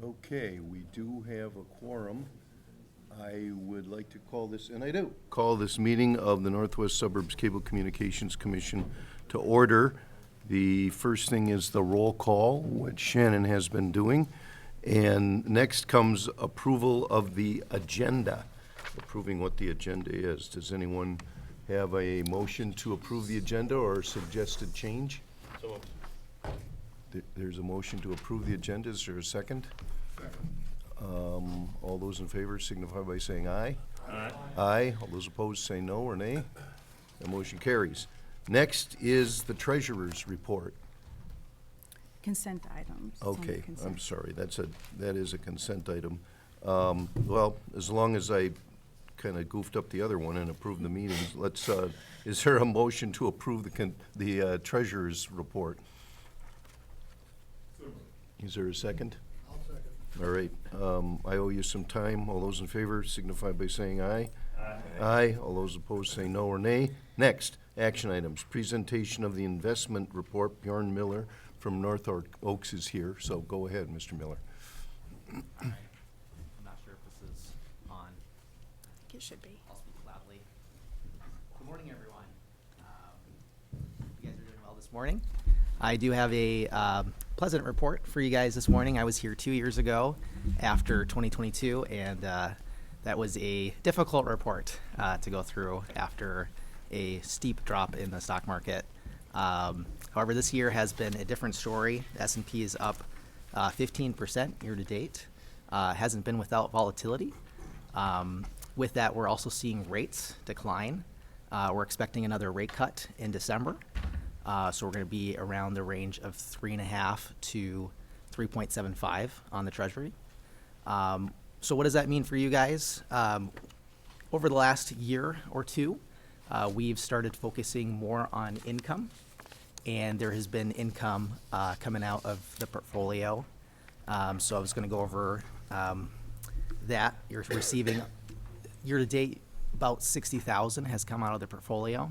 Okay, we do have a quorum. I would like to call this, and I do, call this meeting of the Northwest Suburbs Cable Communications Commission to order. The first thing is the roll call, which Shannon has been doing. And next comes approval of the agenda, approving what the agenda is. Does anyone have a motion to approve the agenda or suggested change? So moved. There's a motion to approve the agenda. Is there a second? All those in favor signify by saying aye. Aye. Aye. All those opposed say no or nay. The motion carries. Next is the treasurer's report. Consent items. It's on the Okay, consent. I'm sorry, that is a consent item. Well, as long as I kind of goofed up the other one and approved the meetings, is there a motion to approve the treasurer's report? Is there a second? I'll second. All right, I owe you some time. All those in favor signify by saying aye. Aye. Aye. All those opposed say no or nay. Next, action items. Presentation of the investment report. Bjorn Miller from North Oaks is here, so go ahead, Mr. Miller. I'm not sure if this is on. I think it should be. I'll speak loudly. Good morning, everyone. You guys are doing well this morning. I do have a pleasant report for you guys this morning. I was here 2 years ago after 2022, and that was a difficult report to go through after a steep drop in the stock market. However, this year has been a different story. S&P is up 15% year to date. Hasn't been without volatility. With that, we're also seeing rates decline. We're expecting another rate cut in December. So we're going to be around the range of 3.5 to 3.75 on the Treasury. So what does that mean for you guys? Over the last year or two, we've started focusing more on income, and there has been income coming out of the portfolio. So I was going to go over that. You're receiving year to date about $60,000 has come out of the portfolio,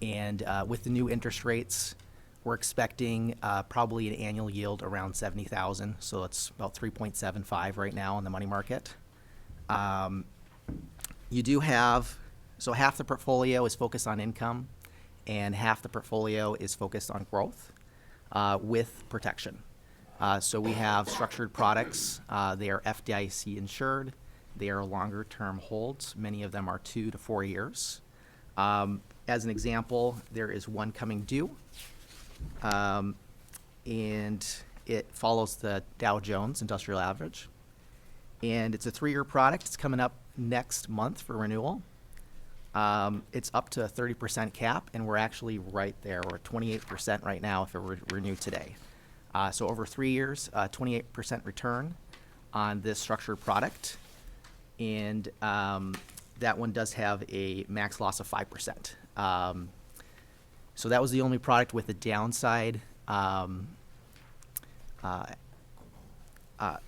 and with the new interest rates, we're expecting probably an annual yield around $70,000. So it's about 3.75 right now in the money market. You do have, so half the portfolio is focused on income, and half the portfolio is focused on growth with protection. So we have structured products. They are FDIC insured. They are longer term holds. Many of them are 2 to 4 years. As an example, there is one coming due, and it follows the Dow Jones Industrial Average. And it's a 3-year product. It's coming up next month for renewal. It's up to a 30% cap, and we're actually right there. We're at 28% right now if it were renewed today. So over 3 years, 28% return on this structured product. And that one does have a max loss of 5%. So that was the only product with a downside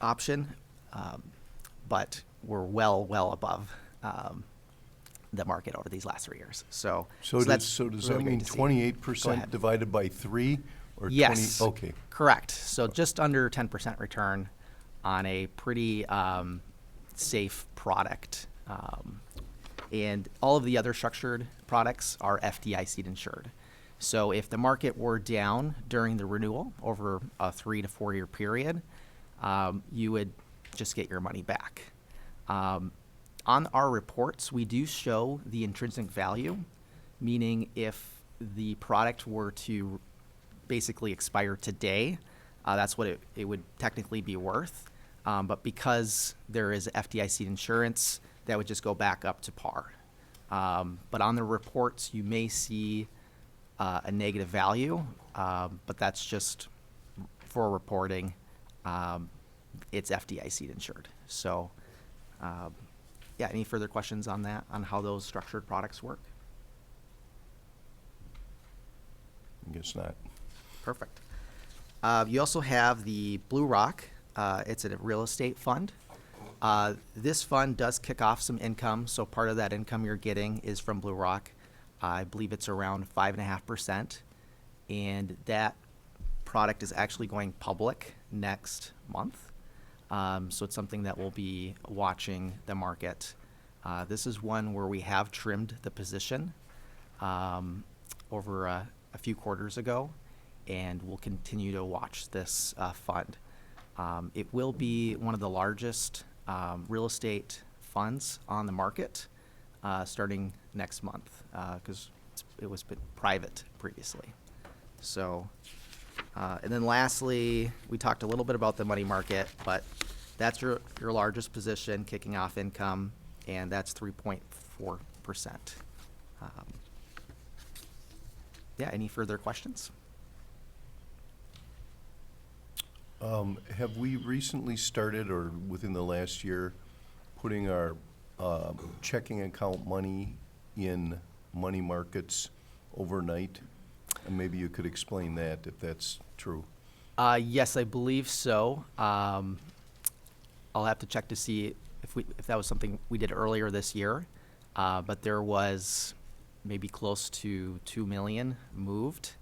option, but we're well above the market over these last 3 years. So Does that's that really mean good to see. 28% divided by 3 or 20? Yes. Okay. Correct. So just under 10% return on a pretty safe product. And all of the other structured products are FDIC insured. So if the market were down during the renewal over a 3 to 4 year period, you would just get your money back. On our reports, we do show the intrinsic value, meaning if the product were to basically expire today, that's what it would technically be worth. But because there is FDIC insurance, that would just go back up to par. But on the reports, you may see a negative value, but that's just for reporting. It's FDIC insured. So, yeah, any further questions on that, on how those structured products work? I guess not. Perfect. You also have the Blue Rock. It's a real estate fund. This fund does kick off some income, so part of that income you're getting is from Blue Rock. I believe it's around 5.5%, and that product is actually going public next month. So it's something that we'll be watching the market. This is one where we have trimmed the position over a few quarters ago, and we'll continue to watch this fund. It will be one of the largest real estate funds on the market starting next month, because it was private previously. So, and then lastly, we talked a little bit about the money market, but that's your largest position, kicking off income, and that's 3.4%. Yeah, any further questions? Have we recently started, or within the last year, putting our checking account money in money markets overnight? And maybe you could explain that, if that's true. Yes, I believe so. I'll have to check to see if that was something we did earlier this year. But there was maybe close to 2 million moved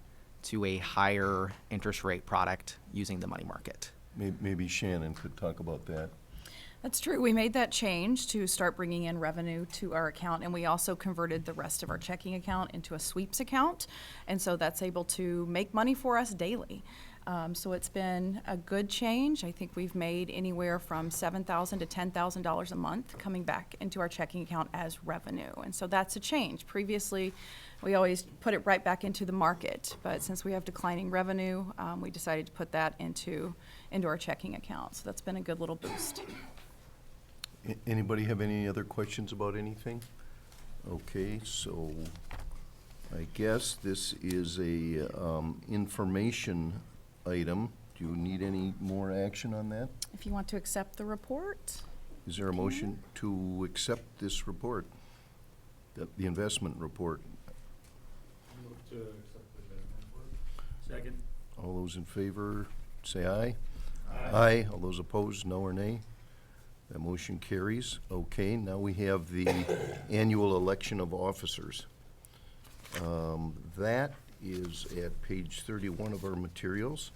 to a higher interest rate product using the money market. Maybe Shannon could talk about that. That's true. We made that change to start bringing in revenue to our account, and we also converted the rest of our checking account into a sweeps account. And so that's able to make money for us daily. So it's been a good change. I think we've made anywhere from $7,000 to $10,000 a month coming back into our checking account as revenue. And so that's a change. Previously, we always put it right back into the market. But since we have declining revenue, we decided to put that into our checking account. So that's been a good little boost. Anybody have any other questions about anything? Okay, so I guess this is a information item. Do you need any more action on that? If you want to accept the report. Is there a motion to accept this report, the investment report? Move to accept the investment report. Second. All those in favor, say aye. Aye. Aye. All those opposed, no or nay? That motion carries. Okay, now we have the annual election of officers. That is at page 31 of our materials.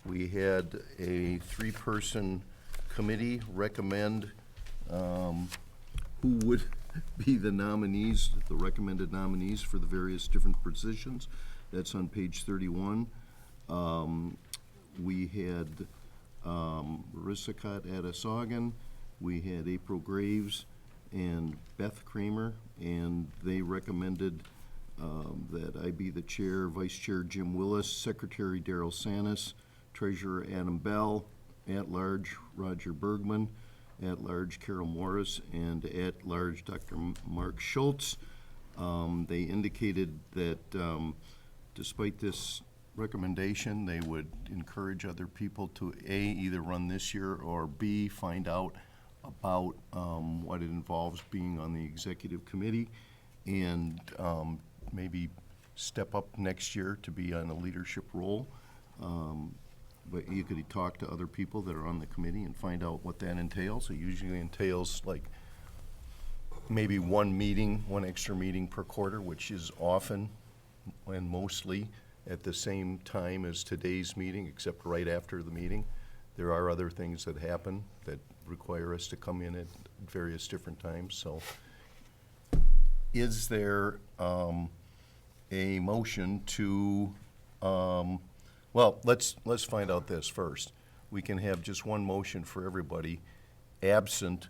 We had a 3-person committee recommend who would be the nominees, the recommended nominees for the various different positions. That's on page 31. We had Marissa Cott Adasogin, we had April Graves and Beth Kramer, and they recommended that I be the chair, Vice Chair Jim Willis, Secretary Darrell Sanis, Treasurer Adam Bell, at-large Roger Bergman, at-large Carol Morris, and at-large Dr. Mark Schultz. They indicated that despite this recommendation, they would encourage other people to A, either run this year, or B, find out about what it involves being on the executive committee, and maybe step up next year to be on a leadership role. But you could talk to other people that are on the committee and find out what that entails. It usually entails like maybe one extra meeting per quarter, which is often and mostly at the same time as today's meeting, except right after the meeting. There are other things that happen that require us to come in at various different times. So is there a motion to, well, let's find out this first. We can have just one motion for everybody, absent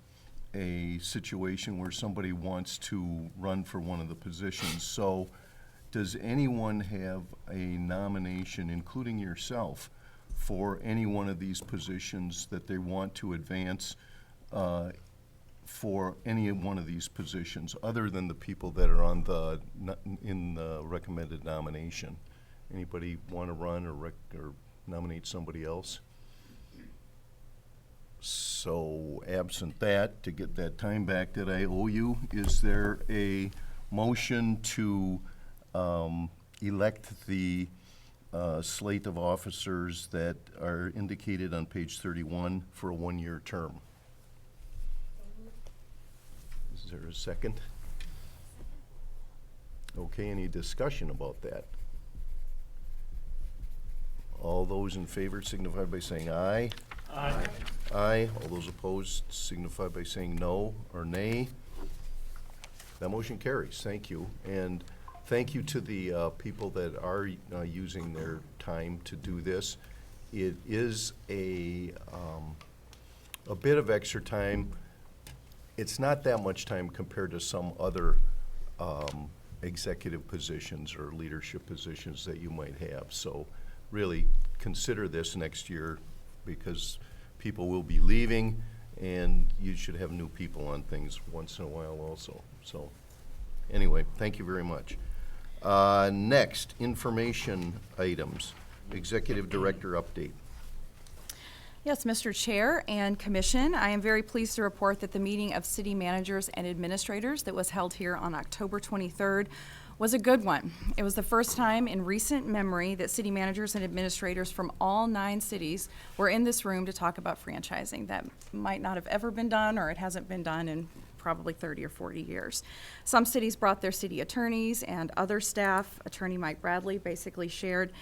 a situation where somebody wants to run for one of the positions. So does anyone have a nomination, including yourself, for any one of these positions that they want to advance for any one of these positions, other than the people that are on in the recommended nomination? Anybody want to run or nominate somebody else? So absent that, to get that time back that I owe you, is there a motion to elect the slate of officers that are indicated on page 31 for a 1-year term? Is there a second? Okay, any discussion about that? All those in favor signify by saying aye. Aye. aye. All those opposed signify by saying no or nay. That motion carries. Thank you. And thank you to the people that are using their time to do this. It is a bit of extra time. It's not that much time compared to some other executive positions or leadership positions that you might have. So really consider this next year, because people will be leaving and you should have new people on things once in a while also. So anyway, thank you very much. Next, information items. Executive Director update. Yes, Mr. Chair and Commission, I am very pleased to report that the meeting of city managers and administrators that was held here on October 23rd was a good one. It was the first time in recent memory that city managers and administrators from all 9 cities were in this room to talk about franchising. That might not have ever been done, or it hasn't been done in probably 30 or 40 years. Some cities brought their city attorneys and other staff. Attorney Mike Bradley basically shared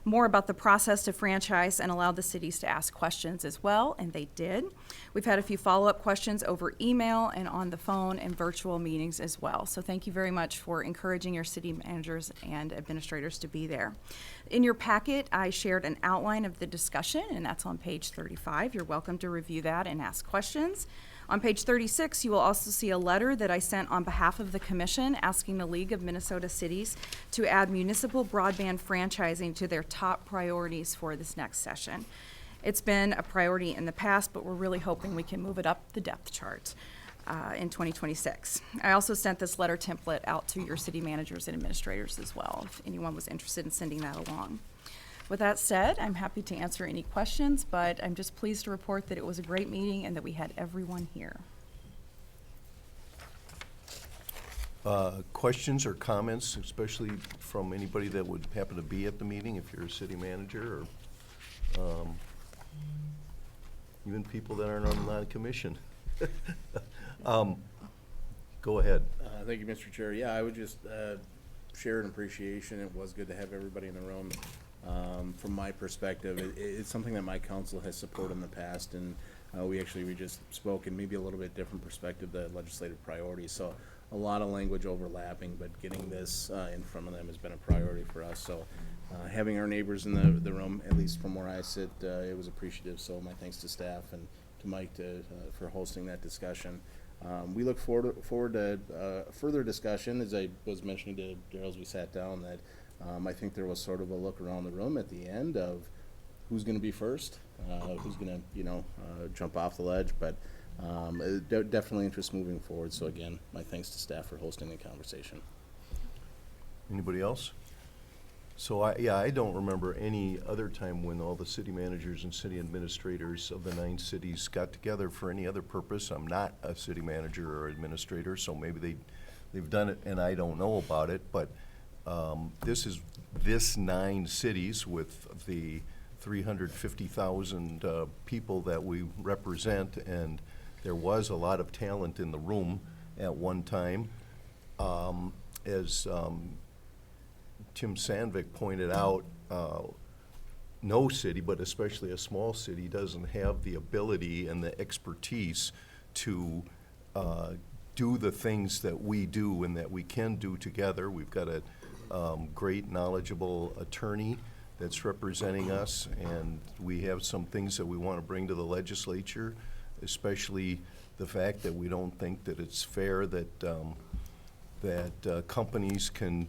more about the process to franchise and allowed the cities to ask questions as well, and they did. We've had a few follow-up questions over email and on the phone and virtual meetings as well. So thank you very much for encouraging your city managers and administrators to be there. In your packet, I shared an outline of the discussion, and that's on page 35. You're welcome to review that and ask questions. On page 36, you will also see a letter that I sent on behalf of the Commission asking the League of Minnesota Cities to add municipal broadband franchising to their top priorities for this next session. It's been a priority in the past, but we're really hoping we can move it up the depth chart in 2026. I also sent this letter template out to your city managers and administrators as well, if anyone was interested in sending that along. With that said, I'm happy to answer any questions, but I'm just pleased to report that it was a great meeting and that we had everyone here. Questions or comments, especially from anybody that would happen to be at the meeting, if you're a city manager, or even people that aren't on commission? Go ahead. Thank you, Mr. Chair. Yeah, I would just share an appreciation. It was good to have everybody in the room. From my perspective, it's something that my council has supported in the past, and we just spoke in maybe a little bit different perspective, the legislative priorities. So a lot of language overlapping, but getting this in front of them has been a priority for us. So having our neighbors in the room, at least from where I sit, it was appreciative. So my thanks to staff and to Mike for hosting that discussion. We look forward to further discussion. As I was mentioning to Daryl as we sat down, that I think there was sort of a look around the room at the end of who's going to be first, who's going to, jump off the ledge, but definitely interest moving forward. So again, my thanks to staff for hosting the conversation. Anybody else? So I don't remember any other time when all the city managers and city administrators of the 9 cities got together for any other purpose. I'm not a city manager or administrator, so maybe they've done it and I don't know about it, but this 9 cities with the 350,000 people that we represent, and there was a lot of talent in the room at one time. As Tim Sandvik pointed out, no city, but especially a small city, doesn't have the ability and the expertise to do the things that we do and that we can do together. We've got a great, knowledgeable attorney that's representing us, and we have some things that we want to bring to the legislature, especially the fact that we don't think that it's fair that companies can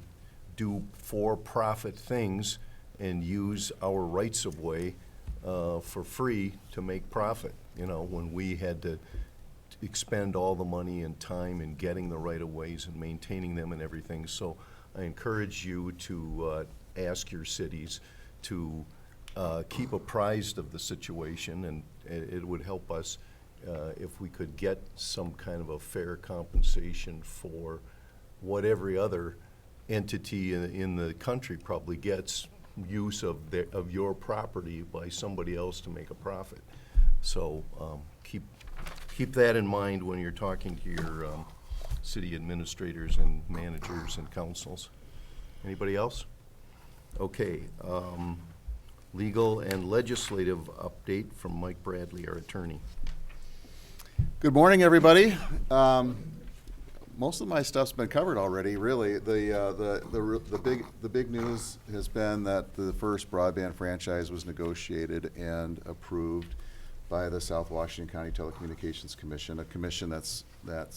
do for-profit things and use our rights of way for free to make profit. When we had to expend all the money and time in getting the right of ways and maintaining them and everything. So I encourage you to ask your cities to keep apprised of the situation, and it would help us if we could get some kind of a fair compensation for what every other entity in the country probably gets use of your property by somebody else to make a profit. So keep that in mind when you're talking to your city administrators and managers and councils. Anybody else? Okay. legal and legislative update from Mike Bradley, our attorney. Good morning, everybody. Most of my stuff's been covered already, really. The big news has been that the first broadband franchise was negotiated and approved by the South Washington County Telecommunications Commission, a commission that's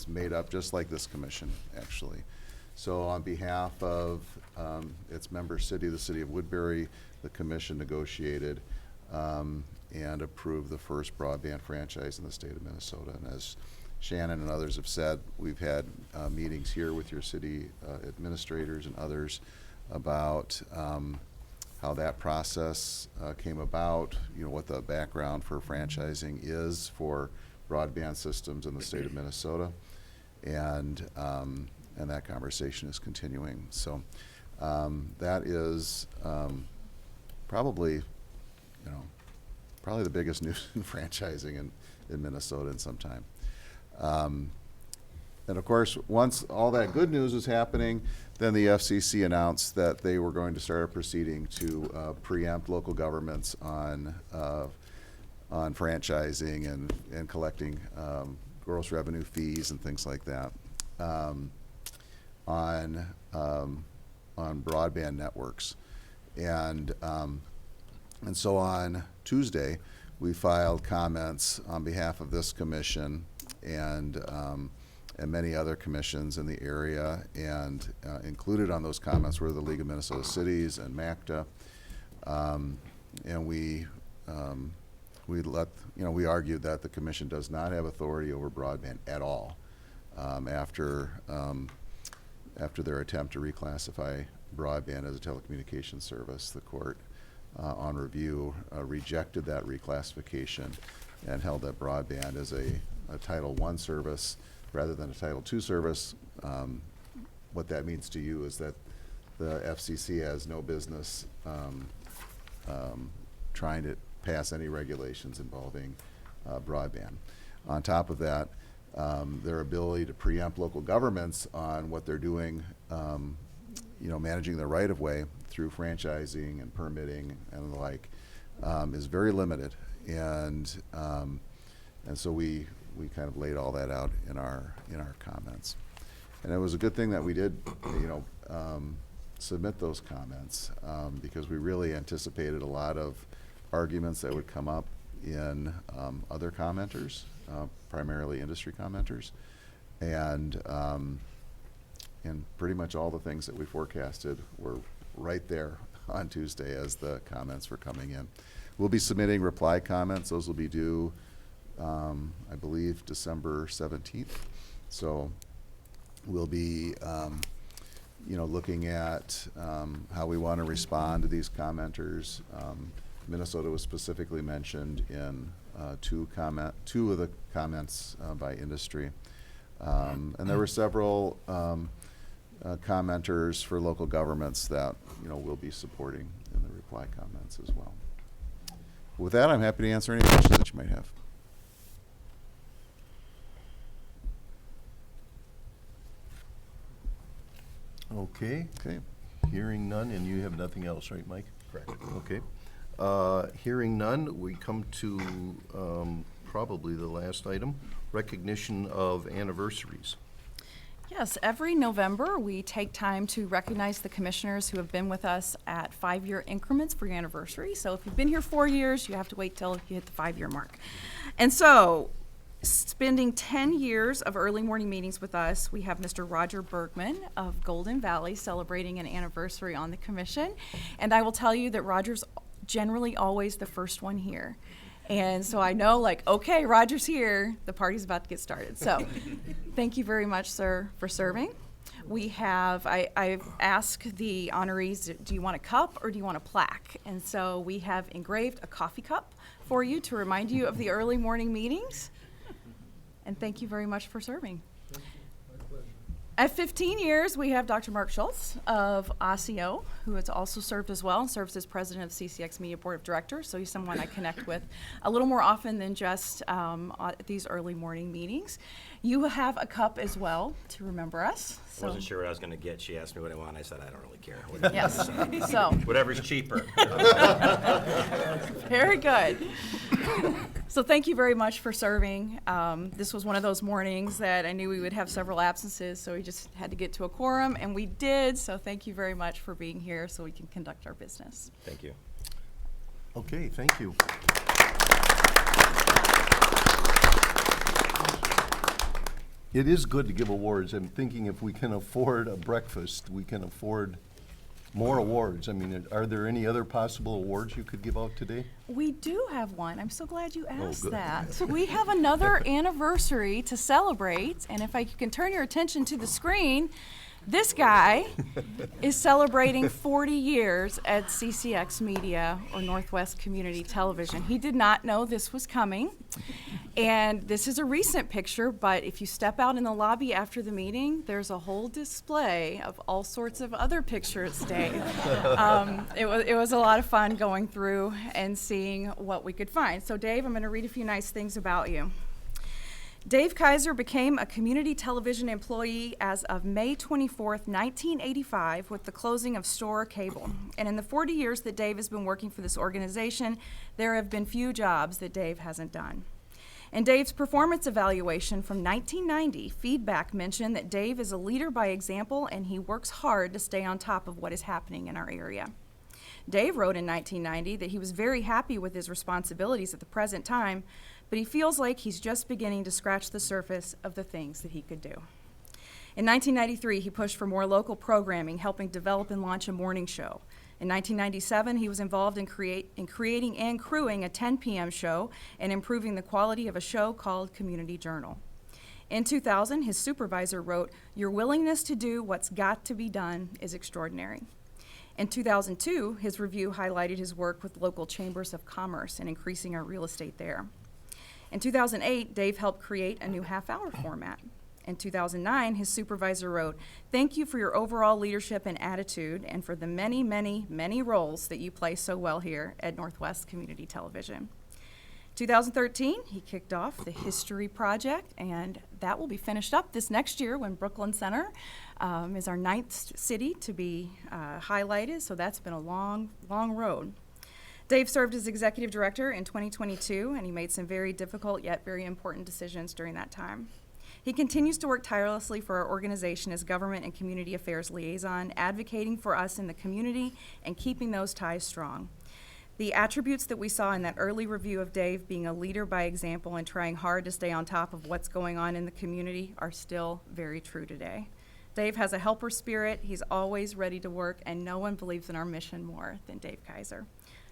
made up just like this commission, actually. So on behalf of its member city, the city of Woodbury, the commission negotiated and approved the first broadband franchise in the state of Minnesota. And as Shannon and others have said, we've had meetings here with your city administrators and others about how that process came about, what the background for franchising is for broadband systems in the state of Minnesota, and that conversation is continuing. So that is probably the biggest news in franchising in Minnesota in some time. And of course, once all that good news was happening, then the FCC announced that they were going to start a proceeding to preempt local governments on franchising and collecting gross revenue fees and things like that on broadband networks. And so on Tuesday, we filed comments on behalf of this commission and many other commissions in the area, and included on those comments were the League of Minnesota Cities and MACTA, and we argued that the commission does not have authority over broadband at all after their attempt to reclassify broadband as a telecommunications service. The court on review rejected that reclassification and held that broadband is a Title I service rather than a Title II service. What that means to you is that the FCC has no business trying to pass any regulations involving broadband. On top of that, their ability to preempt local governments on what they're doing, managing their right-of-way through franchising and permitting and the like, is very limited. And so we kind of laid all that out in our comments. And it was a good thing that we did, submit those comments because we really anticipated a lot of arguments that would come up in other commenters, primarily industry commenters, and pretty much all the things that we forecasted were right there on Tuesday as the comments were coming in. We'll be submitting reply comments. Those will be due, I believe, December 17th. So we'll be, looking at how we want to respond to these commenters. Minnesota was specifically mentioned in two of the comments by industry. And there were several commenters for local governments that, we'll be supporting in the reply comments as well. With that, I'm happy to answer any questions that you might have. Okay. Okay. Hearing none, and you have nothing else, right, Mike? Correct. Okay. Hearing none, we come to probably the last item, recognition of anniversaries. Yes, every November, we take time to recognize the commissioners who have been with us at 5-year increments for your anniversary. So if you've been here 4 years, you have to wait till you hit the 5-year mark. And so, spending 10 years of early morning meetings with us, we have Mr. Roger Bergman of Golden Valley celebrating an anniversary on the commission. And I will tell you that Roger's generally always the first one here. And so I know, okay, Roger's here, the party's about to get started. So thank you very much, sir, for serving. We have, I've asked the honorees, do you want a cup or do you want a plaque? And so we have engraved a coffee cup for you to remind you of the early morning meetings. And thank you very much for serving. At 15 years, we have Dr. Mark Schultz of Osseo, who has also served as well, serves as president of CCX Media Board of Directors. So he's someone I connect with a little more often than just at these early morning meetings. You have a cup as well to remember us. I So. wasn't sure what I was gonna get. She asked me what I want. I said, I don't really care. Yes, so, Whatever's cheaper. very good. So thank you very much for serving. This was one of those mornings that I knew we would have several absences, so we just had to get to a quorum, and we did. So thank you very much for being here so we can conduct our business. Thank you. Okay, thank you. It is good to give awards. I'm thinking if we can afford a breakfast, we can afford more awards. I mean, are there any other possible awards you could give out today? We do have one. I'm so glad you asked good. that. We have another anniversary to celebrate, and if I can turn your attention to the screen, this guy is celebrating 40 years at CCX Media, or Northwest Community Television. He did not know this was coming, and this is a recent picture, but if you step out in the lobby after the meeting, there's a whole display of all sorts of other pictures, Dave. It was a lot of fun going through and seeing what we could find. So Dave, I'm going to read a few nice things about you. Dave Kaiser became a community television employee as of May 24th, 1985, with the closing of Store Cable. And in the 40 years that Dave has been working for this organization, there have been few jobs that Dave hasn't done. In Dave's performance evaluation from 1990, feedback mentioned that Dave is a leader by example and he works hard to stay on top of what is happening in our area. Dave wrote in 1990 that he was very happy with his responsibilities at the present time, but he feels like he's just beginning to scratch the surface of the things that he could do. In 1993, he pushed for more local programming, helping develop and launch a morning show. In 1997, he was involved in creating and crewing a 10 p.m. show and improving the quality of a show called Community Journal. In 2000, his supervisor wrote, "Your willingness to do what's got to be done is extraordinary." In 2002, his review highlighted his work with local chambers of commerce and increasing our real estate there. In 2008, Dave helped create a new half-hour format. In 2009, his supervisor wrote, "Thank you for your overall leadership and attitude and for the many, many, many roles that you play so well here at Northwest Community Television." 2013, he kicked off the History Project, and that will be finished up this next year when Brooklyn Center is our 9th city to be highlighted, so that's been a long, long road. Dave served as executive director in 2022, and he made some very difficult yet very important decisions during that time. He continues to work tirelessly for our organization as government and community affairs liaison, advocating for us in the community and keeping those ties strong. The attributes that we saw in that early review of Dave being a leader by example and trying hard to stay on top of what's going on in the community are still very true today. Dave has a helper spirit, he's always ready to work, and no one believes in our mission more than Dave Kaiser.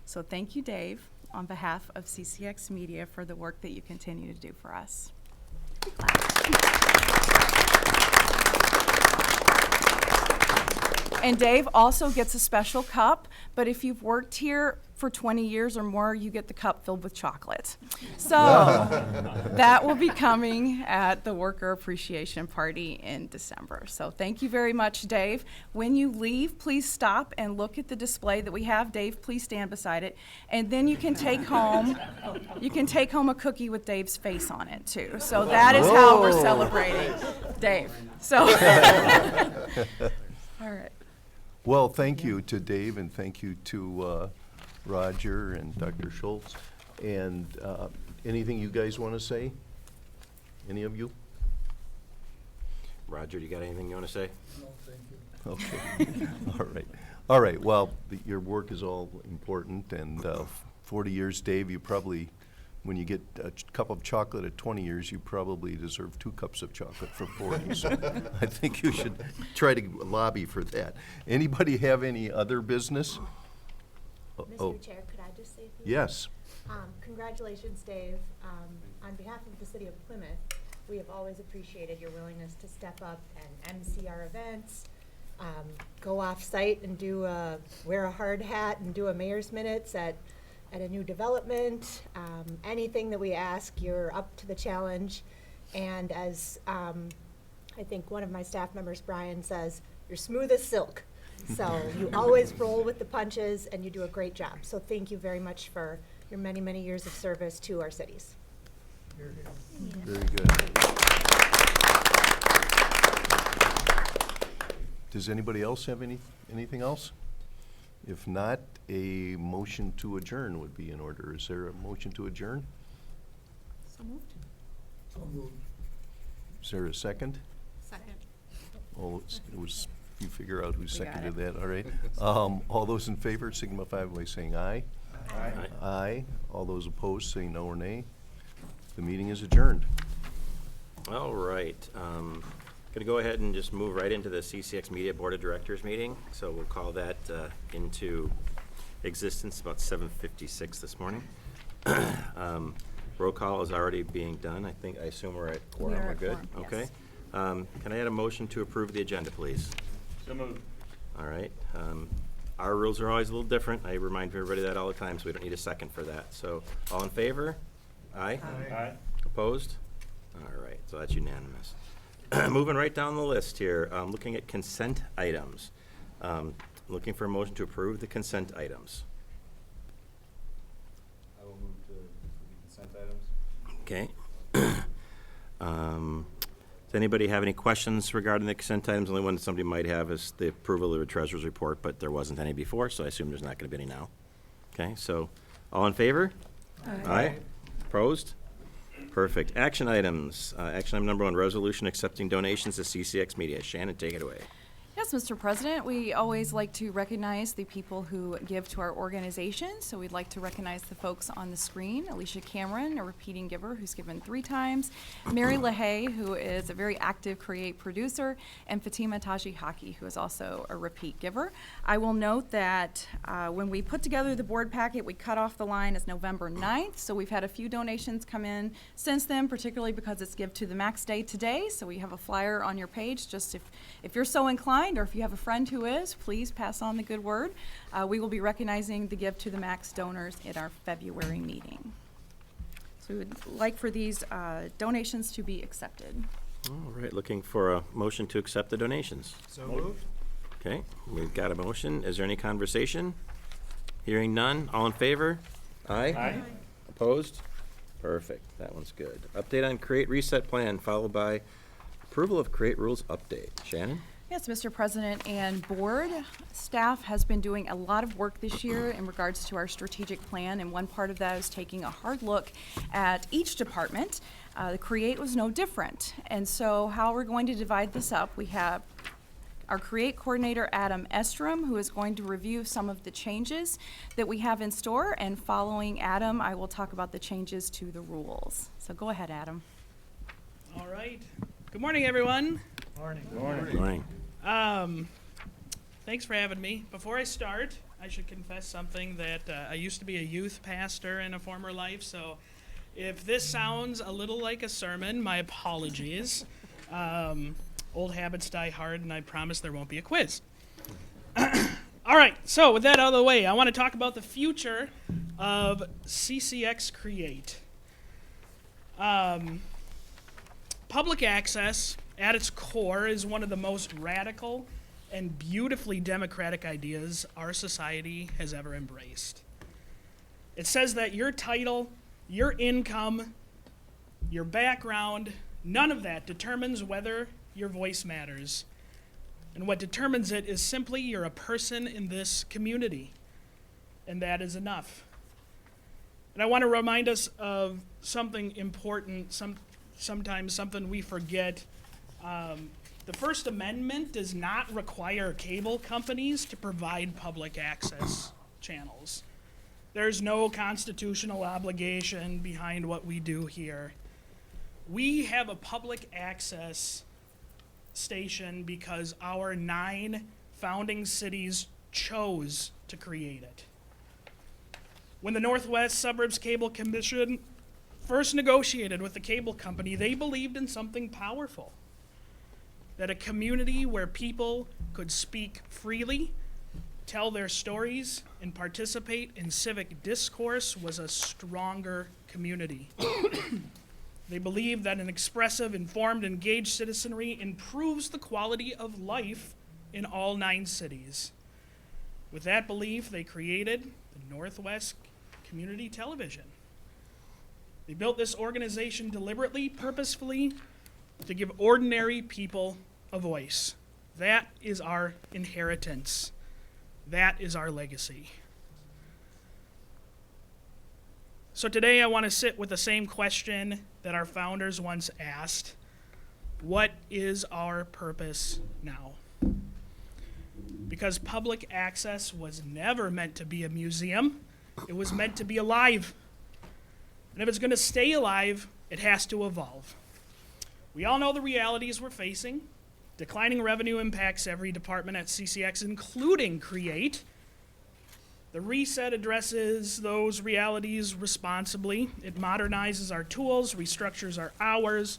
So thank you, Dave, on behalf of CCX Media for the work that you continue to do for us. And Dave also gets a special cup, but if you've worked here for 20 years or more, you get the cup filled with chocolate. So that will be coming at the Worker Appreciation Party in December. So thank you very much, Dave. When you leave, please stop and look at the display that we have. Dave, please stand beside it. And then you can take home a cookie with Dave's face on it too. So that is how we're celebrating Dave. So all right. Well, thank you to Dave, and thank you to Roger and Dr. Schultz. And anything you guys want to say? Any of you? Roger, you got anything you want to say? Okay. All right. Well, your work is all important, and 40 years, Dave, you probably, when you get a cup of chocolate at 20 years, you probably deserve 2 cups of chocolate for 40. So I think you should try to lobby for that. Anybody have any other business? Mr. Chair, could I just say a few? Yes. Congratulations, Dave. On behalf of the city of Plymouth, we have always appreciated your willingness to step up and MC our events, go off-site and wear a hard hat and do a mayor's minutes at a new development. Anything that we ask, you're up to the challenge. And as I think one of my staff members, Brian, says, "You're smooth as silk." So you always roll with the punches and you do a great job. So thank you very much for your many, many years of service to our cities. Very good. Does anybody else have anything else? If not, a motion to adjourn would be in order. Is there a motion to adjourn? So moved. Is there a second? Second. Oh, it was, you figure out who got seconded it. that, all right. All those in favor signify by saying aye. Aye. Aye. All those opposed say no or nay. The meeting is adjourned. All right. Gonna go ahead and just move right into the CCX Media Board of Directors meeting. So we'll call that into existence about 7:56 this morning. Roll call is already being done. I assume we're at quorum. We are We're at good? quorum, Okay. yes. Can I add a motion to approve the agenda, please? So moved. All right. Our rules are always a little different. I remind everybody that all the time, so we don't need a second for that. So, all in favor? Aye? Aye. Opposed? All right, so that's unanimous. Moving right down the list here, looking at consent items. Looking for a motion to approve the consent items. I will move to the consent items. Okay. Does anybody have any questions regarding the consent items? The only one somebody might have is the approval of the treasurer's report, but there wasn't any before, so I assume there's not gonna be any now. Okay, so, all in favor? Aye. Opposed? Perfect. Action items. Action item number 1, resolution accepting donations to CCX Media. Shannon, take it away. Yes, Mr. President, we always like to recognize the people who give to our organization. So we'd like to recognize the folks on the screen. Alicia Cameron, a repeating giver who's given 3 times. Mary LaHaye, who is a very active Create producer. And Fatima Taji Haki, who is also a repeat giver. I will note that when we put together the board packet, we cut off the line as November 9th. So we've had a few donations come in since then, particularly because it's Give to the Max Day today. So we have a flyer on your page. Just if you're so inclined, or if you have a friend who is, please pass on the good word. We will be recognizing the Give to the Max donors at our February meeting. So we would like for these donations to be accepted. All right, looking for a motion to accept the donations. So moved. Okay, we've got a motion. Is there any conversation? Hearing none. All in favor? Aye? Aye. Opposed? Perfect. That one's good. Update on Create Reset Plan, followed by approval of Create Rules Update. Shannon? Yes, Mr. President and Board, staff has been doing a lot of work this year in regards to our strategic plan, and one part of that is taking a hard look at each department. The Create was no different, and so how we're going to divide this up, we have our Create Coordinator, Adam Estrom, who is going to review some of the changes that we have in store, and following Adam, I will talk about the changes to the rules. So go ahead, Adam. All right. Good morning, everyone. Good morning. Thanks for having me. Before I start, I should confess something that I used to be a youth pastor in a former life, so if this sounds a little like a sermon, my apologies. Old habits die hard, and I promise there won't be a quiz. All right, so with that out of the way, I want to talk about the future of CCX Create. Public access, at its core, is one of the most radical and beautifully democratic ideas our society has ever embraced. It says that your title, your income, your background, none of that determines whether your voice matters. And what determines it is simply you're a person in this community. And that is enough. And I want to remind us of something important, sometimes something we forget. The First Amendment does not require cable companies to provide public access channels. There's no constitutional obligation behind what we do here. We have a public access station because our 9 founding cities chose to create it. When the Northwest Suburbs Cable Commission first negotiated with the cable company, they believed in something powerful. That a community where people could speak freely, tell their stories, and participate in civic discourse was a stronger community. They believe that an expressive, informed, engaged citizenry improves the quality of life in all 9 cities. With that belief, they created the Northwest Community Television. They built this organization deliberately, purposefully, to give ordinary people a voice. That is our inheritance. That is our legacy. So today I want to sit with the same question that our founders once asked. What is our purpose now? Because public access was never meant to be a museum. It was meant to be alive. And if it's going to stay alive, it has to evolve. We all know the realities we're facing. Declining revenue impacts every department at CCX, including Create. The reset addresses those realities responsibly. It modernizes our tools, restructures our hours,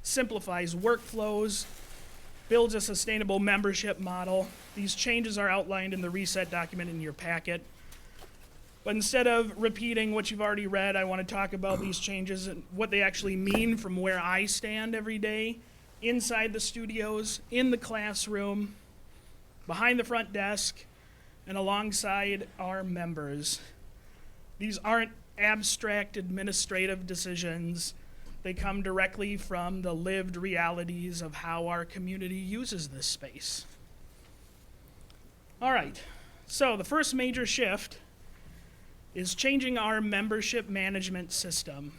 simplifies workflows, builds a sustainable membership model. These changes are outlined in the reset document in your packet. But instead of repeating what you've already read, I want to talk about these changes and what they actually mean from where I stand every day, inside the studios, in the classroom, behind the front desk, and alongside our members. These aren't abstract administrative decisions. They come directly from the lived realities of how our community uses this space. All right, so the first major shift is changing our membership management system.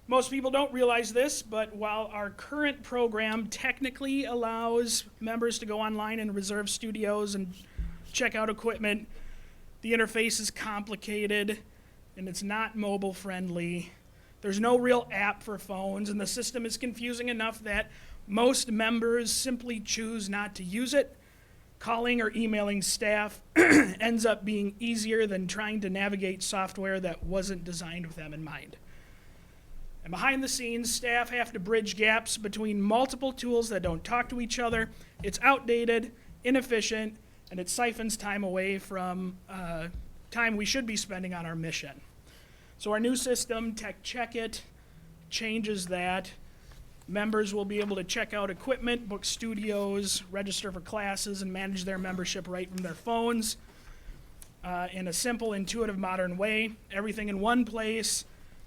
Most people don't realize this, but while our current program technically allows members to go online and reserve studios and check out equipment, the interface is complicated and it's not mobile friendly. There's no real app for phones, and the system is confusing enough that most members simply choose not to use it. Calling or emailing staff ends up being easier than trying to navigate software that wasn't designed with them in mind. And behind the scenes, staff have to bridge gaps between multiple tools that don't talk to each other. It's outdated, inefficient, and it siphons time away from time we should be spending on our mission. So our new system, Tech Check It, changes that. Members will be able to check out equipment, book studios, register for classes, and manage their membership right from their phones in a simple, intuitive, modern way. Everything in one place,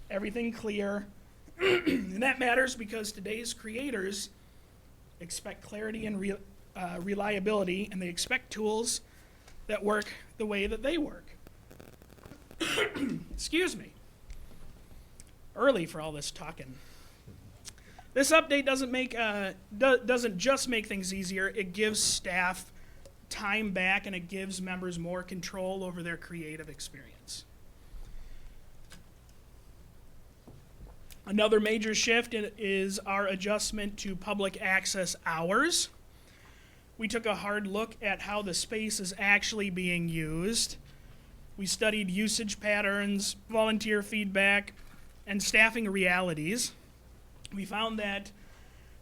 everything clear. And that matters because today's creators expect clarity and reliability, and they expect tools that work the way that they work. Excuse me. Early for all this talking. This update doesn't just make things easier, it gives staff time back and it gives members more control over their creative experience. Another major shift is our adjustment to public access hours. We took a hard look at how the space is actually being used. We studied usage patterns, volunteer feedback, and staffing realities. We found that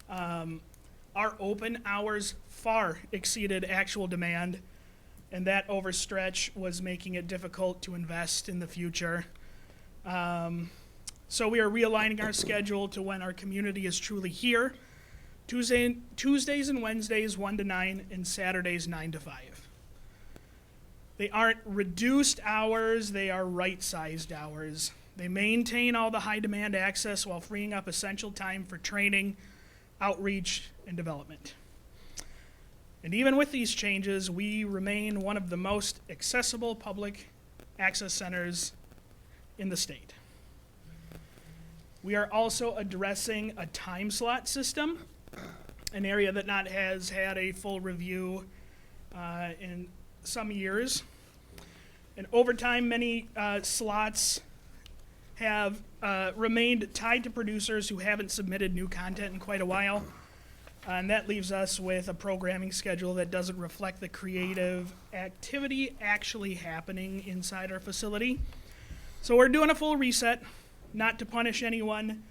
our open hours far exceeded actual demand, and that overstretch was making it difficult to invest in the future. So we are realigning our schedule to when our community is truly here. Tuesdays and Wednesdays 1 to 9, and Saturdays 9 to 5. They aren't reduced hours, they are right-sized hours. They maintain all the high-demand access while freeing up essential time for training, outreach, and development. And even with these changes, we remain one of the most accessible public access centers in the state. We are also addressing a time slot system, an area that not has had a full review in some years. And over time, many slots have remained tied to producers who haven't submitted new content in quite a while. And that leaves us with a programming schedule that doesn't reflect the creative activity actually happening inside our facility. So we're doing a full reset, not to punish anyone,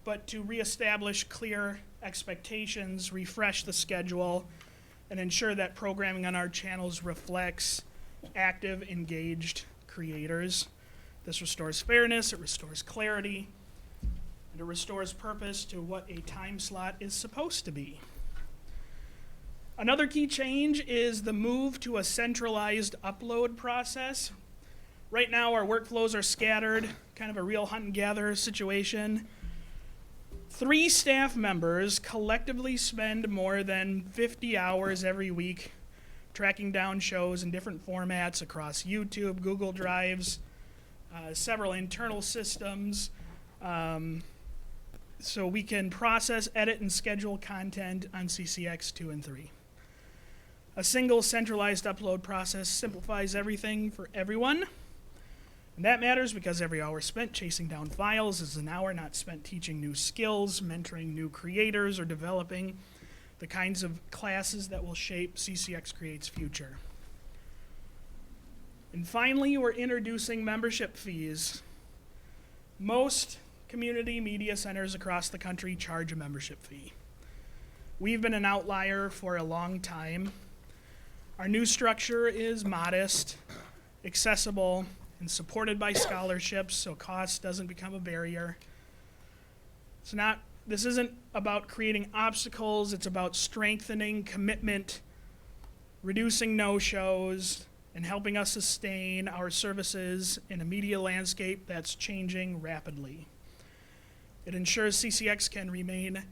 but to reestablish clear expectations, refresh the schedule, and ensure that programming on our channels reflects active, engaged creators. This restores fairness, it restores clarity, and it restores purpose to what a time slot is supposed to be. Another key change is the move to a centralized upload process. Right now, our workflows are scattered, kind of a real hunt and gather situation. 3 staff members collectively spend more than 50 hours every week tracking down shows in different formats across YouTube, Google Drives, several internal systems, so we can process, edit, and schedule content on CCX 2 and 3. A single centralized upload process simplifies everything for everyone. And that matters because every hour spent chasing down files is an hour not spent teaching new skills, mentoring new creators, or developing the kinds of classes that will shape CCX Create's future. And finally, we're introducing membership fees. Most community media centers across the country charge a membership fee. We've been an outlier for a long time. Our new structure is modest, accessible, and supported by scholarships, so cost doesn't become a barrier. This isn't about creating obstacles, it's about strengthening commitment, reducing no-shows, and helping us sustain our services in a media landscape that's changing rapidly. It ensures CCX can remain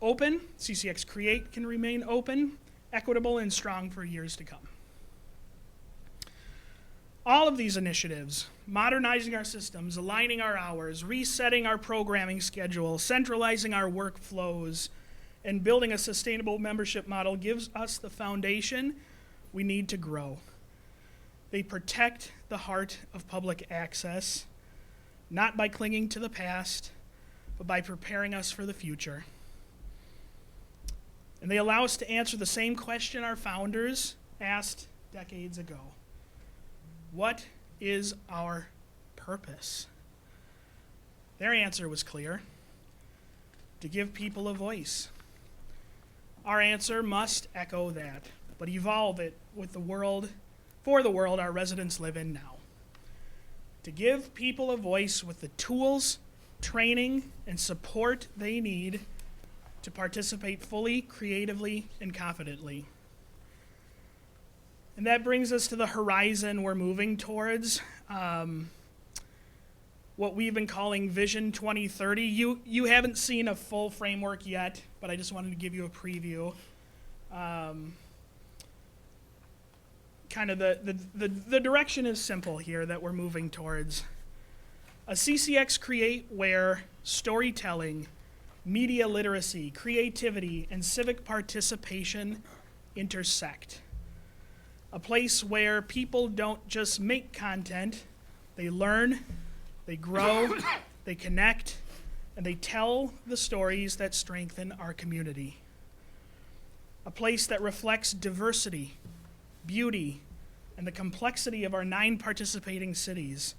open, CCX Create can remain open, equitable, and strong for years to come. All of these initiatives, modernizing our systems, aligning our hours, resetting our programming schedule, centralizing our workflows, and building a sustainable membership model gives us the foundation we need to grow. They protect the heart of public access, not by clinging to the past, but by preparing us for the future. And they allow us to answer the same question our founders asked decades ago. What is our purpose? Their answer was clear: to give people a voice. Our answer must echo that, but evolve it with the world, for the world our residents live in now. To give people a voice with the tools, training, and support they need to participate fully, creatively, and confidently. And that brings us to the horizon we're moving towards, what we've been calling Vision 2030. You haven't seen a full framework yet, but I just wanted to give you a preview. Kind of the direction is simple here that we're moving towards. A CCX Create where storytelling, media literacy, creativity, and civic participation intersect. A place where people don't just make content, they learn, they grow, they connect, and they tell the stories that strengthen our community. A place that reflects diversity, beauty, and the complexity of our 9 participating cities.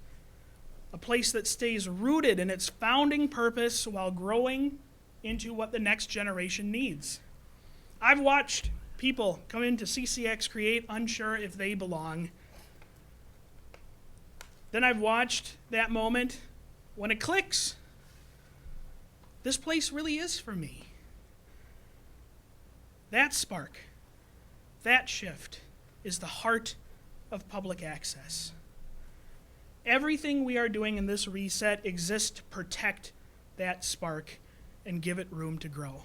A place that stays rooted in its founding purpose while growing into what the next generation needs. I've watched people come into CCX Create unsure if they belong. Then I've watched that moment when it clicks. This place really is for me. That spark, that shift is the heart of public access. Everything we are doing in this reset exists to protect that spark and give it room to grow.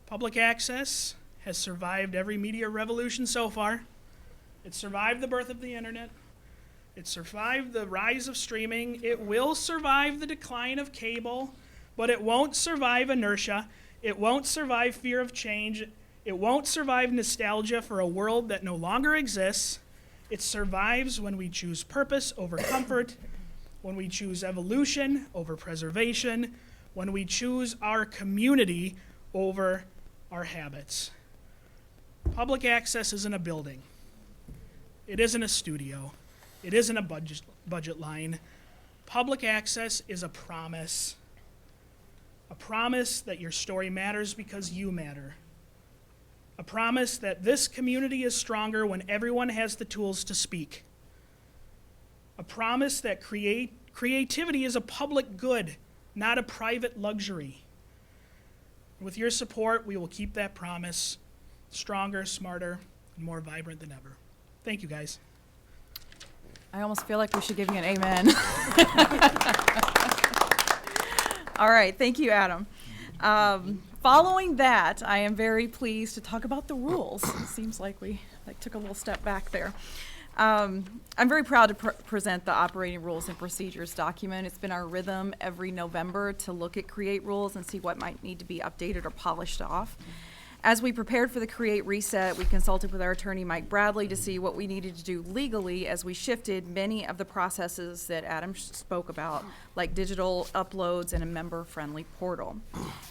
Public access has survived every media revolution so far. It survived the birth of the internet. It survived the rise of streaming. It will survive the decline of cable, but it won't survive inertia. It won't survive fear of change. It won't survive nostalgia for a world that no longer exists. It survives when we choose purpose over comfort, when we choose evolution over preservation, when we choose our community over our habits. Public access isn't a building. It isn't a studio. It isn't a budget line. Public access is a promise that your story matters because you matter. A promise that this community is stronger when everyone has the tools to speak. A promise that creativity is a public good not a private luxury. With your support, we will keep that promise stronger, smarter, and more vibrant than ever. Thank you, guys. I almost feel like we should give you an amen. All right, thank you, Adam. Following that, I am very pleased to talk about the rules. It seems like we took a little step back there. I'm very proud to present the operating rules and procedures document. It's been our rhythm every November to look at create rules and see what might need to be updated or polished off. As we prepared for the Create Reset, we consulted with our attorney, Mike Bradley, to see what we needed to do legally as we shifted many of the processes that Adam spoke about, like digital uploads and a member-friendly portal.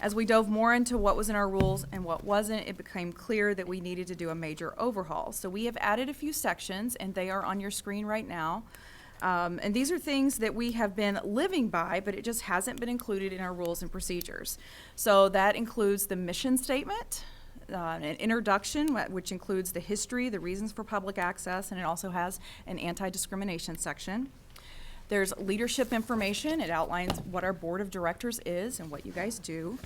As we dove more into what was in our rules and what wasn't, it became clear that we needed to do a major overhaul. So we have added a few sections, and they are on your screen right now. And these are things that we have been living by, but it just hasn't been included in our rules and procedures. So that includes the mission statement, an introduction, which includes the history, the reasons for public access, and it also has an anti-discrimination section. There's leadership information. It outlines what our board of directors is and what you guys do.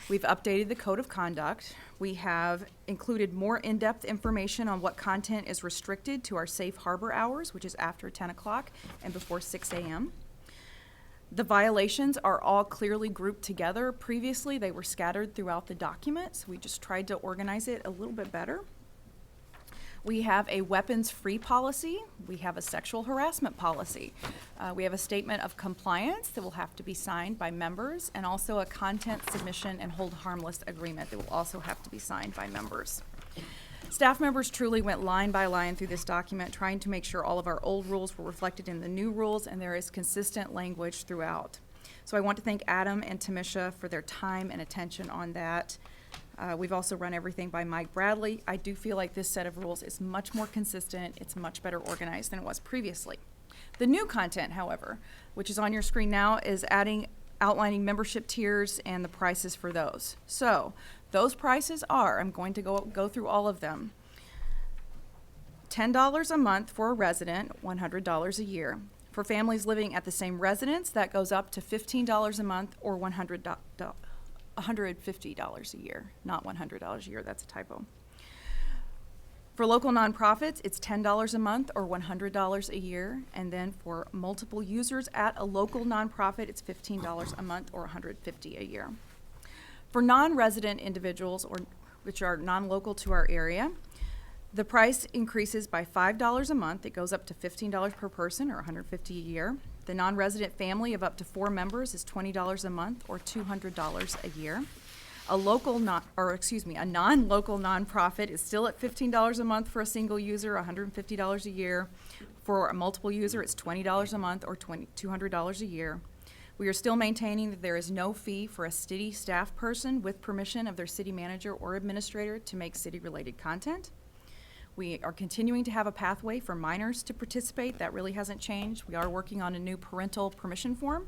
We've updated the code of conduct. We have included more in-depth information on what content is restricted to our safe harbor hours, which is after 10 o'clock and before 6 a.m. The violations are all clearly grouped together. Previously, they were scattered throughout the document, so we just tried to organize it a little bit better. We have a weapons-free policy. We have a sexual harassment policy. We have a statement of compliance that will have to be signed by members, and also a content submission and hold harmless agreement that will also have to be signed by members. Staff members truly went line by line through this document, trying to make sure all of our old rules were reflected in the new rules, and there is consistent language throughout. So I want to thank Adam and Tamisha for their time and attention on that. We've also run everything by Mike Bradley. I do feel like this set of rules is much more consistent. It's much better organized than it was previously. The new content, however, which is on your screen now, is outlining membership tiers and the prices for those. So those prices are, I'm going to go through all of them. $10 a month for a resident, $100 a year. For families living at the same residence, that goes up to $15 a month or $150 a year, not $100 a year, that's a typo. For local nonprofits, it's $10 a month or $100 a year, and then for multiple users at a local nonprofit, it's $15 a month or $150 a year. For non-resident individuals, which are non-local to our area, the price increases by $5 a month. It goes up to $15 per person or $150 a year. The non-resident family of up to 4 members is $20 a month or $200 a year. A non-local nonprofit is still at $15 a month for a single user, $150 a year. For a multiple user, it's $20 a month or $200 a year. We are still maintaining that there is no fee for a city staff person with permission of their city manager or administrator to make city-related content. We are continuing to have a pathway for minors to participate. That really hasn't changed. We are working on a new parental permission form.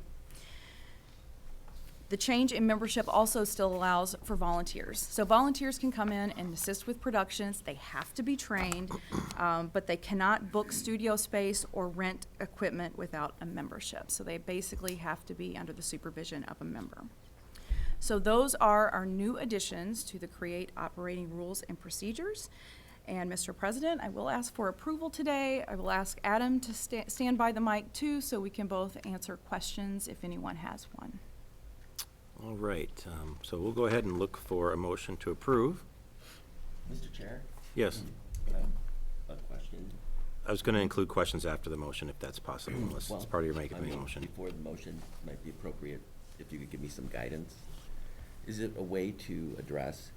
The change in membership also still allows for volunteers. So volunteers can come in and assist with productions. They have to be trained, but they cannot book studio space or rent equipment without a membership. So they basically have to be under the supervision of a member. So those are our new additions to the Create operating rules and procedures. And Mr. President, I will ask for approval today. I will ask Adam to stand by the mic too, so we can both answer questions if anyone has one. All right, so we'll go ahead and look for a motion to approve. Mr. Chair? Yes, A question. I was going to include questions after the motion if that's possible, unless it's part of your making the motion. Before the motion might be appropriate, if you could give me some guidance. Is it a way to address,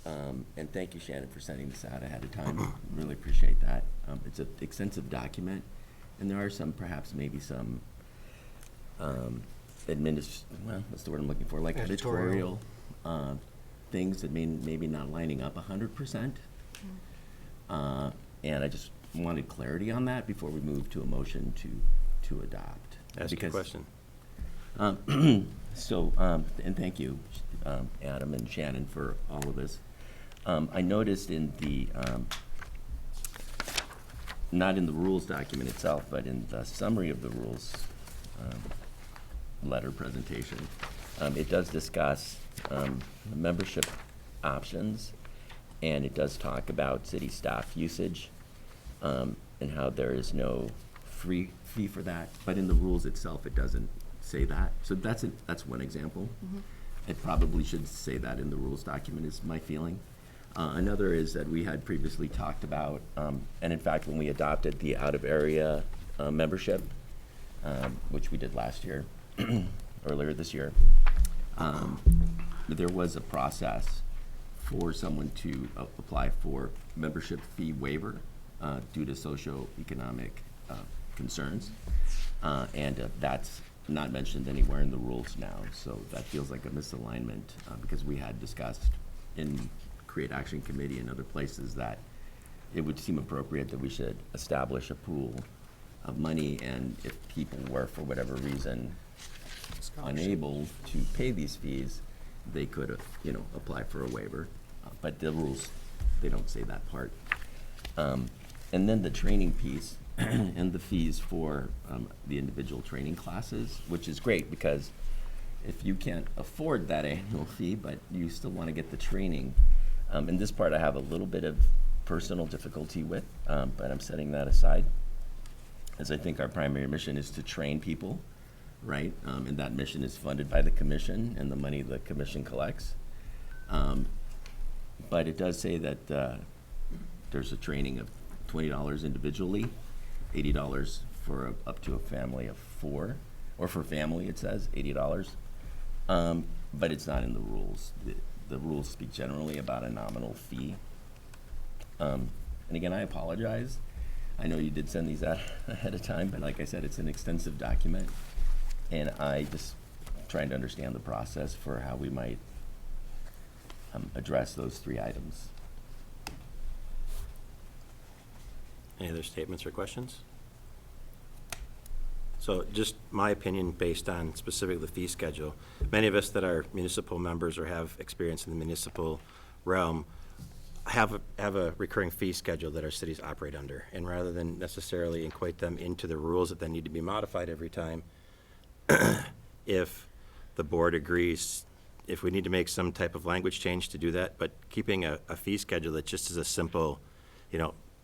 and thank you, Shannon, for sending this out ahead of time. Really appreciate that. It's an extensive document, and there are perhaps maybe some what's the word I'm looking for? Like editorial things that maybe not lining up 100%. And I just wanted clarity on that before we move to a motion to adopt. Ask your question. And thank you, Adam and Shannon, for all of this. I noticed in the, not in the rules document itself, but in the summary of the rules, letter presentation. It does discuss membership options, and it does talk about city staff usage, and how there is no free fee for that. But in the rules itself, it doesn't say that. So that's one example. It probably should say that in the rules document, is my feeling. Another is that we had previously talked about, and in fact, when we adopted the out-of-area membership, which we did last year, earlier this year, there was a process for someone to apply for membership fee waiver due to socioeconomic concerns. And that's not mentioned anywhere in the rules now, so that feels like a misalignment, because we had discussed in Create Action Committee and other places that it would seem appropriate that we should establish a pool of money, and if people were, for whatever reason, unable to pay these fees, they could, apply for a waiver. But the rules, they don't say that part. And then the training piece and the fees for the individual training classes, which is great, because if you can't afford that annual fee, but you still want to get the training, and this part I have a little bit of personal difficulty with, but I'm setting that aside, as I think our primary mission is to train people, right? And that mission is funded by the commission and the money the commission collects. But it does say that there's a training of $20 individually, $80 for up to a family of 4, or for family it says $80. But it's not in the rules. The rules speak generally about a nominal fee. And again, I apologize. I know you did send these out ahead of time, but like I said, it's an extensive document. And I just trying to understand the process for how we might address those 3 items. Any other statements or questions? So just my opinion based on specifically the fee schedule. Many of us that are municipal members or have experience in the municipal realm have a recurring fee schedule that our cities operate under. And rather than necessarily equate them into the rules that then need to be modified every time, if the board agrees, if we need to make some type of language change to do that, but keeping a fee schedule that just is a simple,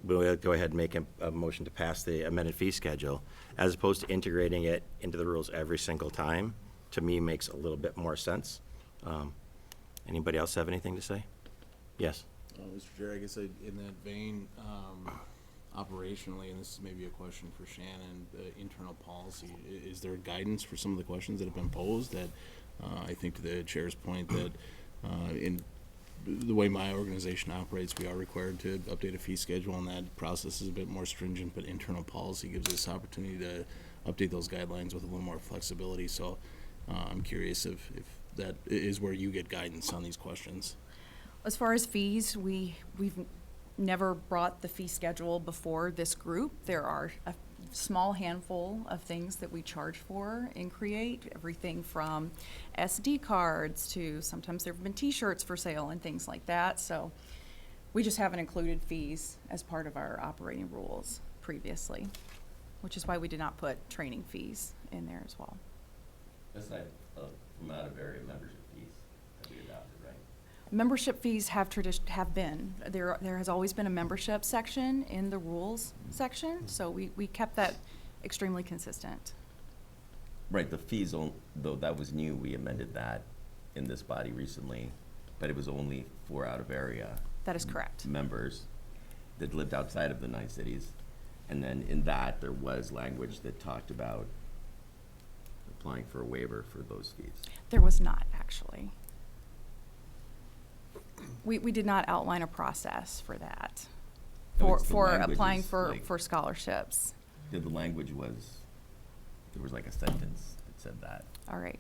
we'll go ahead and make a motion to pass the amended fee schedule, as opposed to integrating it into the rules every single time, to me makes a little bit more sense. Anybody else have anything to say? Yes. Mr. Chair, I guess in that vein, operationally, and this is maybe a question for Shannon, internal policy, is there guidance for some of the questions that have been posed that I think to the chair's point that in the way my organization operates, we are required to update a fee schedule, and that process is a bit more stringent, but internal policy gives us opportunity to update those guidelines with a little more flexibility. So I'm curious if that is where you get guidance on these questions. As far as fees, we've never brought the fee schedule before this group. There are a small handful of things that we charge for in Create, everything from SD cards to sometimes there have been t-shirts for sale and things like that. So we just haven't included fees as part of our operating rules previously, which is why we did not put training fees in there as well. Aside from out-of-area membership fees that we adopted, right? Membership fees have been, there has always been a membership section in the rules section, so we kept that extremely consistent. Right, the fees, though that was new, we amended that in this body recently, but it was only for out-of-area That is correct. members that lived outside of the 9 cities. And then in that, there was language that talked about applying for a waiver for those fees. There was not, actually. We did not outline a process for that, No, it's the for language applying is for like- scholarships. Yeah, the language was, there was like a sentence that said that. All right.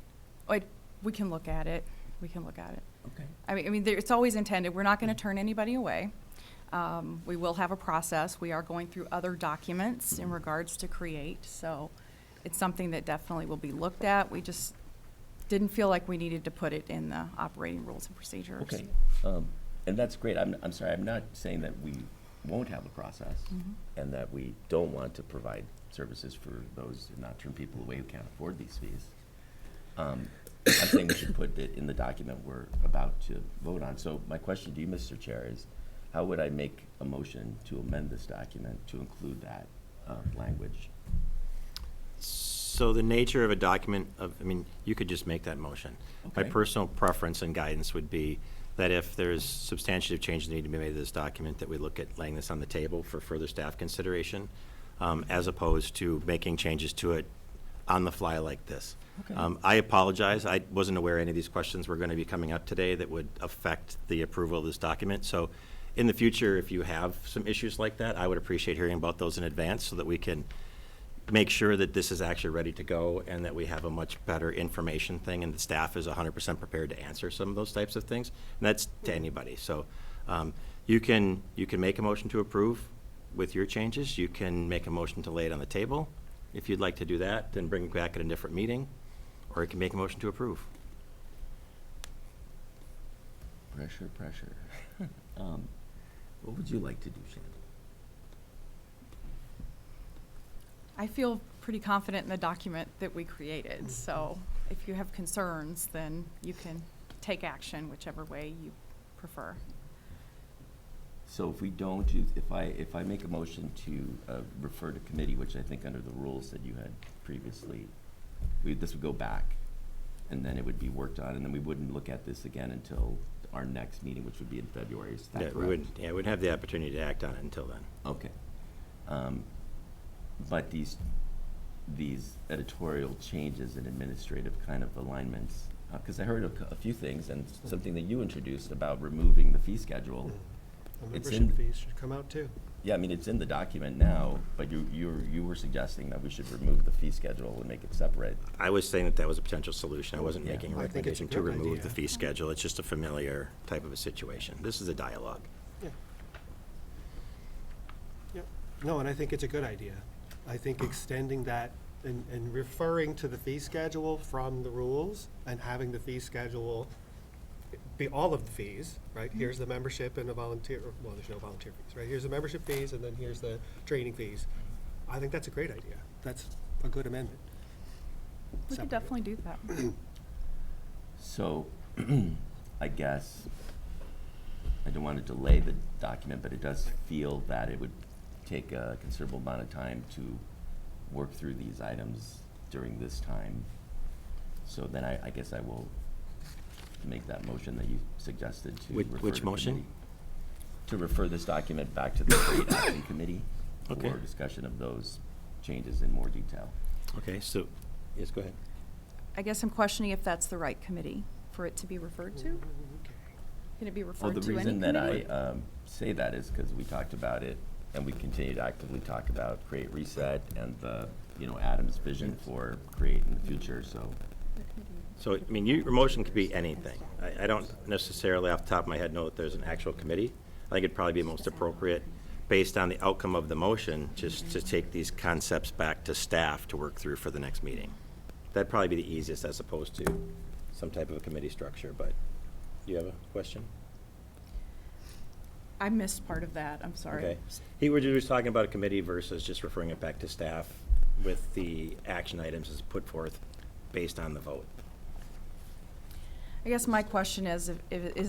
We can look at it. We can look at it. Okay. I mean, it's always intended, we're not gonna turn anybody away. We will have a process. We are going through other documents in regards to Create, so it's something that definitely will be looked at. We just didn't feel like we needed to put it in the operating rules and procedures. Okay, and that's great. I'm sorry, I'm not saying that we won't have a process and that we don't want to provide services for those and not turn people away who can't afford these fees. I'm saying we should put it in the document we're about to vote on. So my question to you, Mr. Chair, is how would I make a motion to amend this document to include that language? So the nature of a document you could just make that motion. My Okay. personal preference and guidance would be that if there's substantive changes that need to be made to this document, that we look at laying this on the table for further staff consideration, as opposed to making changes to it on the fly like this. Okay. I apologize. I wasn't aware any of these questions were going to be coming up today that would affect the approval of this document. So in the future, if you have some issues like that, I would appreciate hearing about those in advance so that we can make sure that this is actually ready to go and that we have a much better information thing and the staff is 100% prepared to answer some of those types of things. And that's to anybody. So you can make a motion to approve with your changes. You can make a motion to lay it on the table. If you'd like to do that, then bring it back at a different meeting, or you can make a motion to approve. Pressure, pressure. What would you like to do, Shannon? I feel pretty confident in the document that we created, so if you have concerns, then you can take action whichever way you prefer. So if we don't, if I make a motion to refer to committee, which I think under the rules that you had previously, this would go back, and then it would be worked on, and then we wouldn't look at this again until our next meeting, which would be in February. Is that correct? We wouldn't have the opportunity to act on it until then. Okay. But these editorial changes and administrative kind of alignments, because I heard a few things, and something that you introduced about removing the fee schedule. The It's membership in- fees should come out too. Yeah, I mean, it's in the document now, but you were suggesting that we should remove the fee schedule and make it separate. I was saying that that was a potential solution. I wasn't Yeah. making a I think it's a recommendation to good remove idea. the fee schedule. It's just a familiar type of a situation. This is a dialogue. Yeah. Yep. No, and I think it's a good idea. I think extending that and referring to the fee schedule from the rules and having the fee schedule be all of the fees, right? Here's the membership and the volunteer, well, there's no volunteer fees, right? Here's the membership fees and then here's the training fees. I think that's a great idea. That's a good amendment. We could Separate it. definitely do that. So, I guess, I don't want to delay the document, but it does feel that it would take a considerable amount of time to work through these items during this time. So then I guess I will make that motion that you suggested to refer to Which motion? committee. To refer this document back to the Trade Action Committee Okay. for discussion of those changes in more detail. Okay, so, yes, go ahead. I guess I'm questioning if that's the right committee for it to be referred to. Can it be Well, referred the to any reason committee? that I say that is because we talked about it, and we continue to actively talk about Create Reset and the, Adam's vision for Create in the future, so. So, your motion could be anything. I don't necessarily off the top of my head know that there's an actual committee. I think it'd probably be most appropriate, based on the outcome of the motion, just to take these concepts back to staff to work through for the next meeting. That'd probably be the easiest as opposed to some type of a committee structure, but you have a question? I missed part of that, I'm sorry. Okay. He was talking about a committee versus just referring it back to staff with the action items as put forth based on the vote. I guess my question is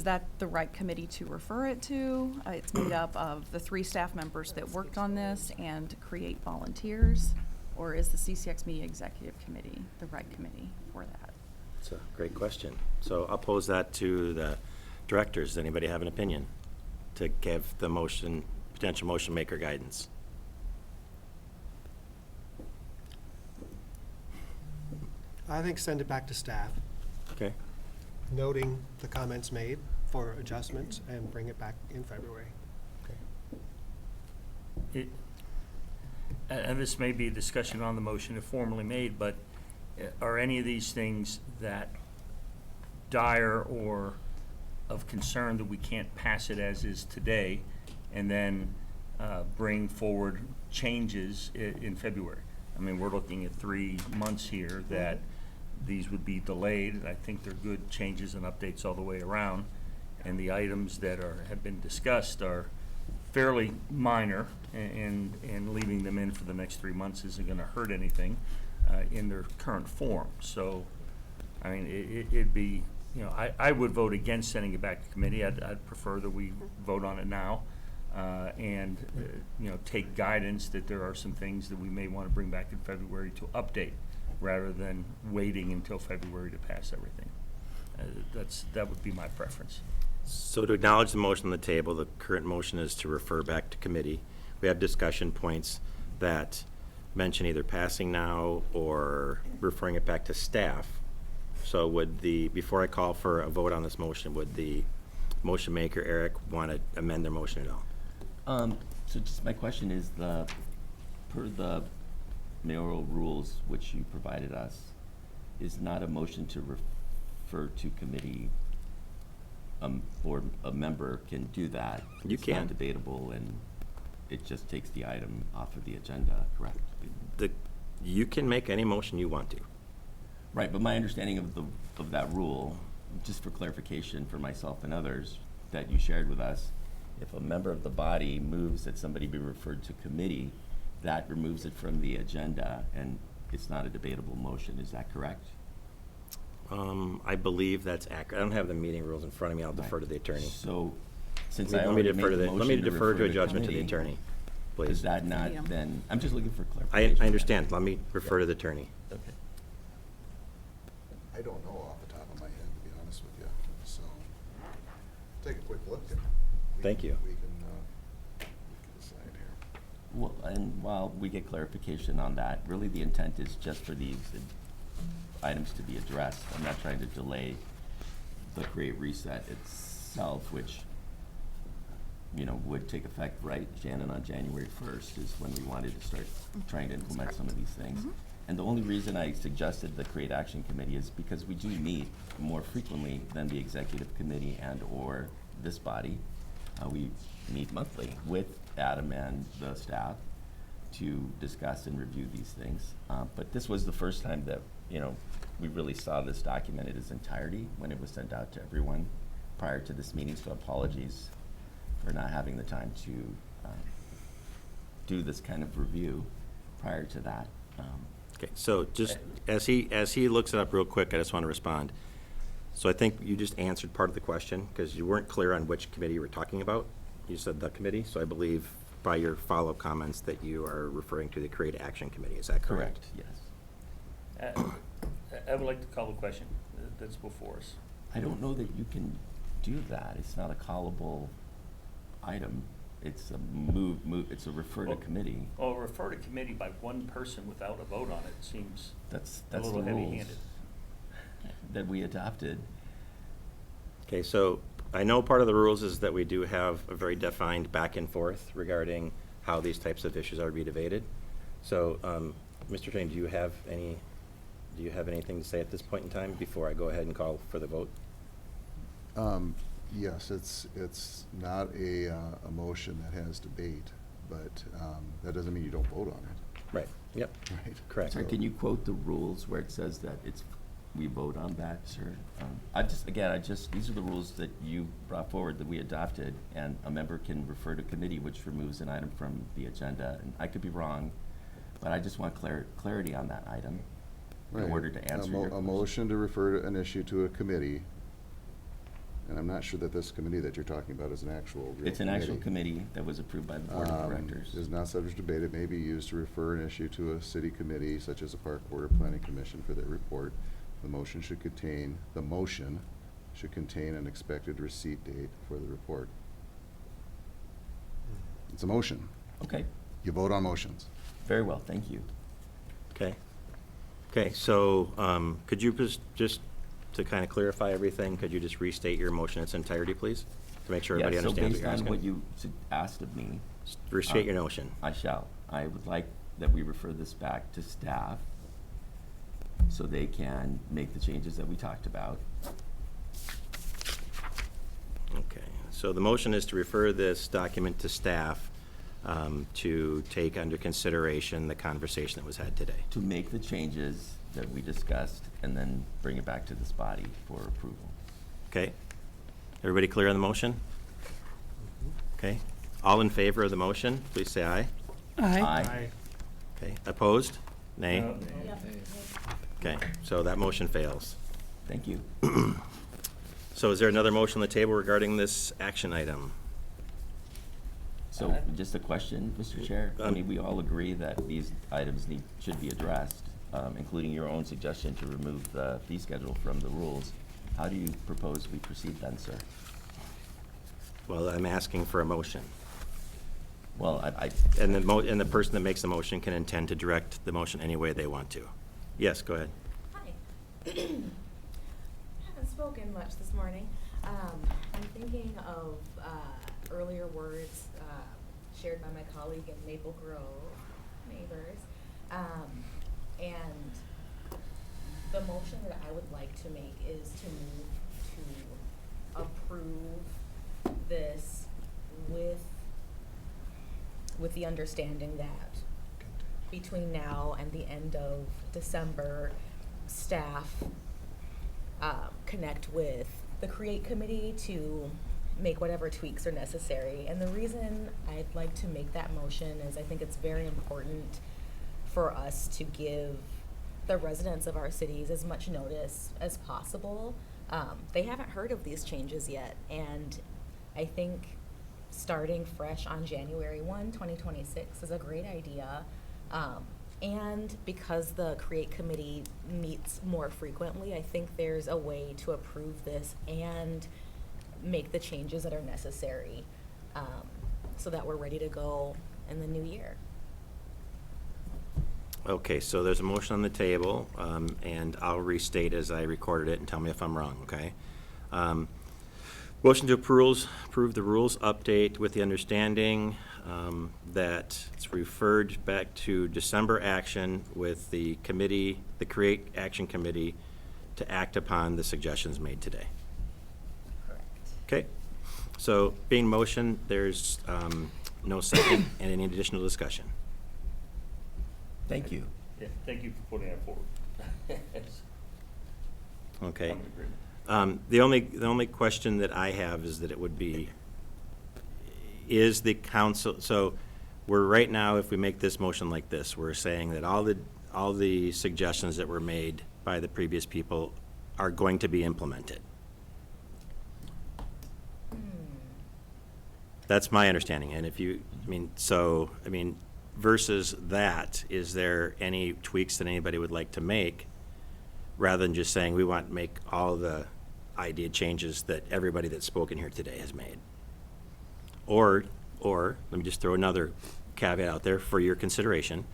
that the right committee to refer it to? It's made up of the 3 staff members that worked on this and Create volunteers? Or is the CCX Media Executive Committee the right committee for that? It's a great question. So I'll pose that to the directors. Does anybody have an opinion to give the potential motion maker guidance? I think send it back to staff, Okay. noting the comments made for adjustments and bring it back in February. And this may be a discussion on the motion if formally made, but are any of these things that dire or of concern that we can't pass it as is today and then bring forward changes in February? I mean, we're looking at 3 months here that these would be delayed. I think they're good changes and updates all the way around. And the items that have been discussed are fairly minor, and leaving them in for the next 3 months isn't gonna hurt anything in their current form. So I mean, it'd be, you know, I would vote against sending it back to committee. I'd prefer that we vote on it now, and, you know, take guidance that there are some things that we may want to bring back in February to update, rather than waiting until February to pass everything. That would be my preference. So to acknowledge the motion on the table, the current motion is to refer back to committee. We have discussion points that mention either passing now or referring it back to staff. So before I call for a vote on this motion, would the motion maker, Eric, want to amend their motion at all? So just my question is, per the mayoral rules which you provided us, is not a motion to refer to committee, or a member can do that. You It's can. not debatable, and it just takes the item off of the agenda, correct? You can make any motion you want to. Right, but my understanding of that rule, just for clarification for myself and others that you shared with us, if a member of the body moves that somebody be referred to committee, that removes it from the agenda, and it's not a debatable motion. Is that correct? I believe that's accurate. I don't have the meeting rules in front of me. I'll defer to the attorney. So, since Let I me already defer made to the the, let motion me to defer refer to a to judgment to the committee, attorney, is please. that not Yeah. then, I'm just looking for I clarification. understand. Let me refer to the attorney. Okay. I don't know off the top of my head, to be honest with you, so take a quick look. And Thank you. We can decide here. Well, and while we get clarification on that, really the intent is just for these items to be addressed. I'm not trying to delay the Create Reset itself, which, you know, would take effect, right, Shannon, on January 1st is when we wanted to start trying to implement some of these things. And the only reason I suggested the Create Action Committee is because we do meet more frequently than the Executive Committee and/or this body. We meet monthly with Adam and the staff to discuss and review these things. But this was the first time that, you know, we really saw this documented its entirety when it was sent out to everyone prior to this meeting, so apologies for not having the time to do this kind of review prior to that. Okay, so just as he looks it up real quick, I just want to respond. So I think you just answered part of the question because you weren't clear on which committee you were talking about. You said the committee, so I believe by your follow-up comments that you are referring to the Create Action Committee. Is that correct? Yes. I would like to call the question that's before us. I don't know that you can do that. It's not a callable item. It's a it's a refer to Well- committee. Well, refer to committee by one person without a vote on it seems That's a little the rules heavy-handed. that we adopted. Okay, so I know part of the rules is that we do have a very defined back and forth regarding how these types of issues are to be debated. So, Mr. Train, do you have anything to say at this point in time before I go ahead and call for the vote? Yes, it's not a motion that has debate, but that doesn't mean you don't vote on it, Right, yep, right? correct. Sorry, can you quote the rules where it says that we vote on that, sir? These are the rules that you brought forward that we adopted, and a member can refer to committee, which removes an item from the agenda. And I could be wrong, but I just want clarity on that item in Right. order to answer your A question. motion to refer an issue to a committee, and I'm not sure that this committee that you're talking about is an actual real It's an actual committee that was approved by the board of directors. Is not subject to debate. It may be used to refer an issue to a city committee, such as a park board or planning commission, for their report. The motion should contain an expected receipt date for the report. It's a motion. Okay, You vote on motions. very well, thank you. Okay. Okay, so could you just to kind of clarify everything, could you just restate your motion in its entirety, please? To make sure everybody Yeah, understands what So you're based on what asking. you asked of me, Restate your motion. I shall. I would like that we refer this back to staff so they can make the changes that we talked about. Okay, so the motion is to refer this document to staff to take under consideration the conversation that was had today. To make the changes that we discussed and then bring it back to this body for approval. Okay? Everybody clear on the motion? Okay? All in favor of the motion, please say aye. Aye. Okay, opposed? Nay? No. Okay, so that motion fails. Thank you. So is there another motion on the table regarding this action item? So just a question, Mr. Chair. I mean, we all agree that these items should be addressed, including your own suggestion to remove the fee schedule from the rules. How do you propose we proceed then, sir? Well, I'm asking for a motion. Well, And the person that makes the motion can intend to direct the motion any way they want to. Yes, go ahead. Hi. Haven't spoken much this morning. I'm thinking of earlier words shared by my colleague in Maple Grove, neighbors. And the motion that I would like to make is to move to approve this with the understanding that between now and the end of December, staff connect with the Create Committee to make whatever tweaks are necessary. And the reason I'd like to make that motion is I think it's very important for us to give the residents of our cities as much notice as possible. They haven't heard of these changes yet, and I think starting fresh on January 1, 2026 is a great idea. And because the Create Committee meets more frequently, I think there's a way to approve this and make the changes that are necessary so that we're ready to go in the new year. Okay, so there's a motion on the table, and I'll restate as I recorded it and tell me if I'm wrong, okay? Motion to approve the rules update with the understanding that it's referred back to December action with the committee, the Create Action Committee, to act upon the suggestions made today. Correct. Okay, so being motion, there's no second and any additional discussion. thank you. Yeah, thank you for putting that forward. Okay. I'm in agreement. The only question that I have is that it would be, is the council, so we're right now, if we make this motion like this, we're saying that all the suggestions that were made by the previous people are going to be implemented. That's my understanding, and if you, versus that, is there any tweaks that anybody would like to make, rather than just saying we want to make all the idea changes that everybody that's spoken here today has made? Or let me just throw another caveat out there for your consideration.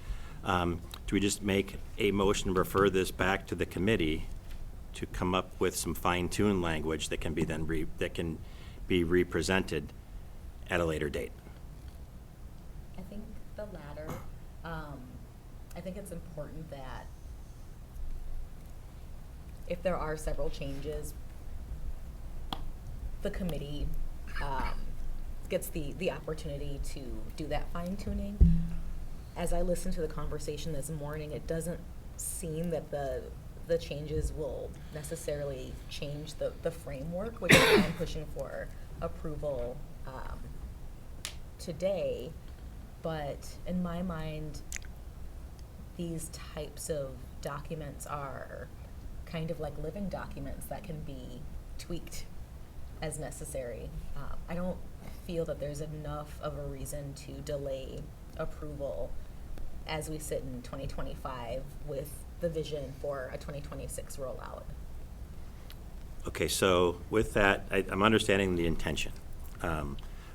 Do we just make a motion to refer this back to the committee to come up with some fine-tuned language that can be then represented at a later date? I think the latter. I think it's important that if there are several changes, the committee gets the opportunity to do that fine tuning. As I listened to the conversation this morning, it doesn't seem that the changes will necessarily change the framework, which is why I'm pushing for approval today. But in my mind, these types of documents are kind of like living documents that can be tweaked as necessary. I don't feel that there's enough of a reason to delay approval as we sit in 2025 with the vision for a 2026 rollout. Okay, so with that, I'm understanding the intention.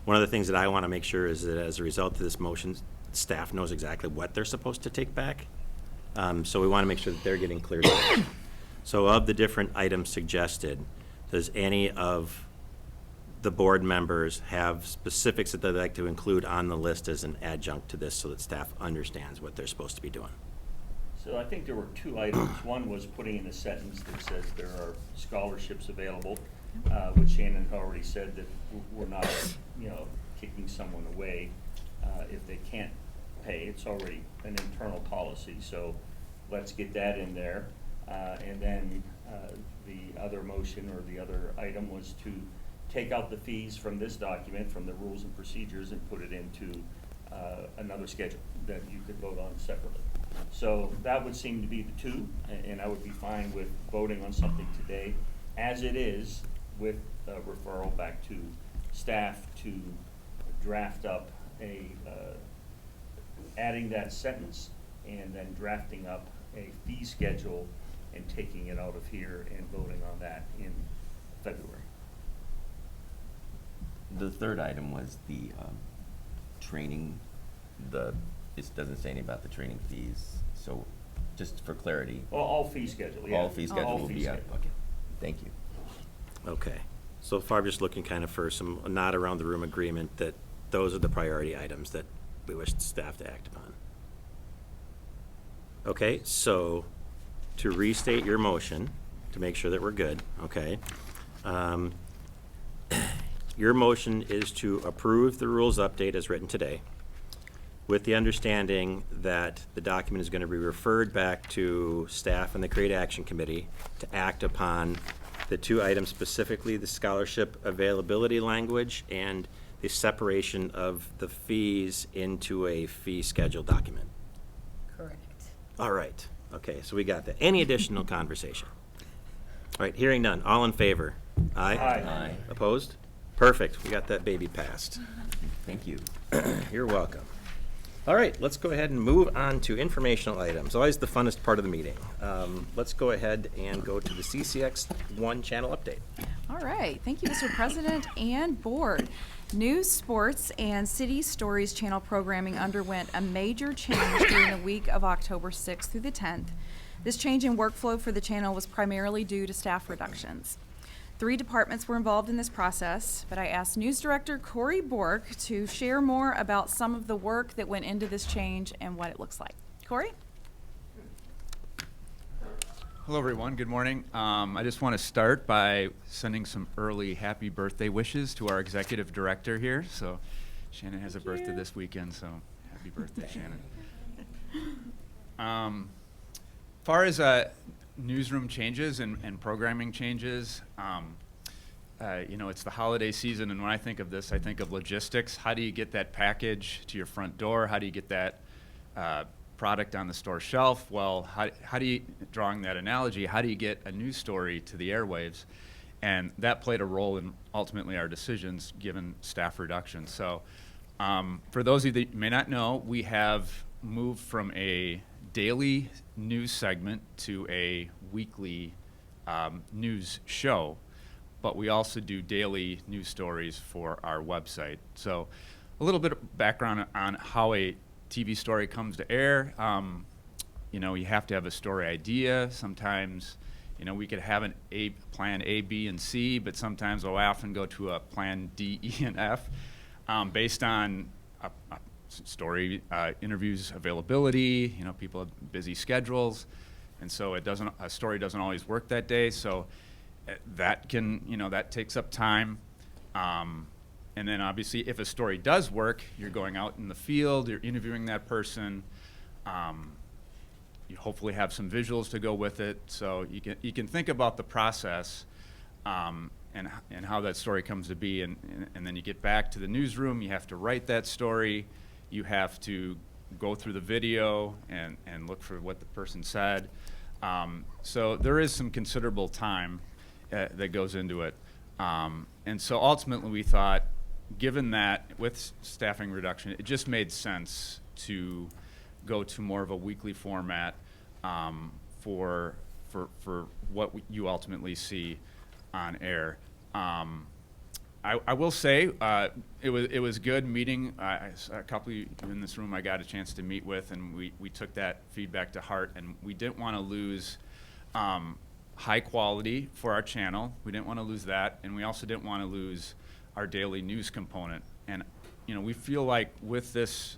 One of the things that I want to make sure is that as a result of this motion, staff knows exactly what they're supposed to take back. So we want to make sure that they're getting clear. So of the different items suggested, does any of the board members have specifics that they'd like to include on the list as an adjunct to this so that staff understands what they're supposed to be doing? So I think there were two items. One was putting in a sentence that says there are scholarships available, which Shannon had already said that we're not, kicking someone away if they can't pay. It's already an internal policy, so let's get that in there. And then the other motion or the other item was to take out the fees from this document, from the rules and procedures, and put it into another schedule that you could vote on separately. So that would seem to be the two, and I would be fine with voting on something today as it is, with referral back to staff to draft up adding that sentence and then drafting up a fee schedule and taking it out of here and voting on that in February. The third item was the training, it doesn't say anything about the training fees, so just for clarity. All fee schedule, yeah. All fee schedule All will fee be up, schedule. okay, thank you. Okay. So far, I'm just looking kind of for some nod around the room agreement that those are the priority items that we wish staff to act upon. Okay, so to restate your motion, to make sure that we're good, okay? Your motion is to approve the rules update as written today, with the understanding that the document is going to be referred back to staff and the Create Action Committee to act upon the two items, specifically the scholarship availability language and the separation of the fees into a fee schedule document. Correct. All right, okay, so we got that. Any additional conversation? All right, hearing none. All in favor? Aye? Aye. Opposed? Perfect, we got that baby passed. Thank you. You're welcome. All right, let's go ahead and move on to informational items, always the funnest part of the meeting. Let's go ahead and go to the CCX 1 channel update. All right, thank you, Mr. President and Board. News, Sports, and City Stories channel programming underwent a major change during the week of October 6th through the 10th. This change in workflow for the channel was primarily due to staff reductions. 3 departments were involved in this process, but I asked News Director Corey Bork to share more about some of the work that went into this change and what it looks like. Corey? Hello, everyone. Good morning. I just want to start by sending some early happy birthday wishes to our executive director here. So Shannon has a birthday this weekend, so happy birthday, Shannon. Far as newsroom changes and programming changes, you know, it's the holiday season, and when I think of this, I think of logistics. How do you get that package to your front door? How do you get that product on the store shelf? Well, how do you, drawing that analogy, how do you get a news story to the airwaves? And that played a role in ultimately our decisions given staff reduction. So for those of you that may not know, we have moved from a daily news segment to a weekly news show, but we also do daily news stories for our website. So a little bit of background on how a TV story comes to air. You know, you have to have a story idea. Sometimes, you know, we could have plan A, B, and C, but sometimes we'll often go to a plan D, E, and F based on a story, interviews availability. You know, people have busy schedules, and so a story doesn't always work that day. So that can, you know, that takes up time. And then obviously if a story does work, you're going out in the field, you're interviewing that person. You hopefully have some visuals to go with it. So you can think about the process and how that story comes to be. And then you get back to the newsroom, you have to write that story. You have to go through the video and look for what the person said. So there is some considerable time that goes into it. And so ultimately we thought, given that with staffing reduction, it just made sense to go to more of a weekly format for what you ultimately see on air. I will say it was good meeting a couple of you in this room I got a chance to meet with, and we took that feedback to heart, and we didn't want to lose high quality for our channel. We didn't want to lose that, and we also didn't want to lose our daily news component. And you know, we feel like with this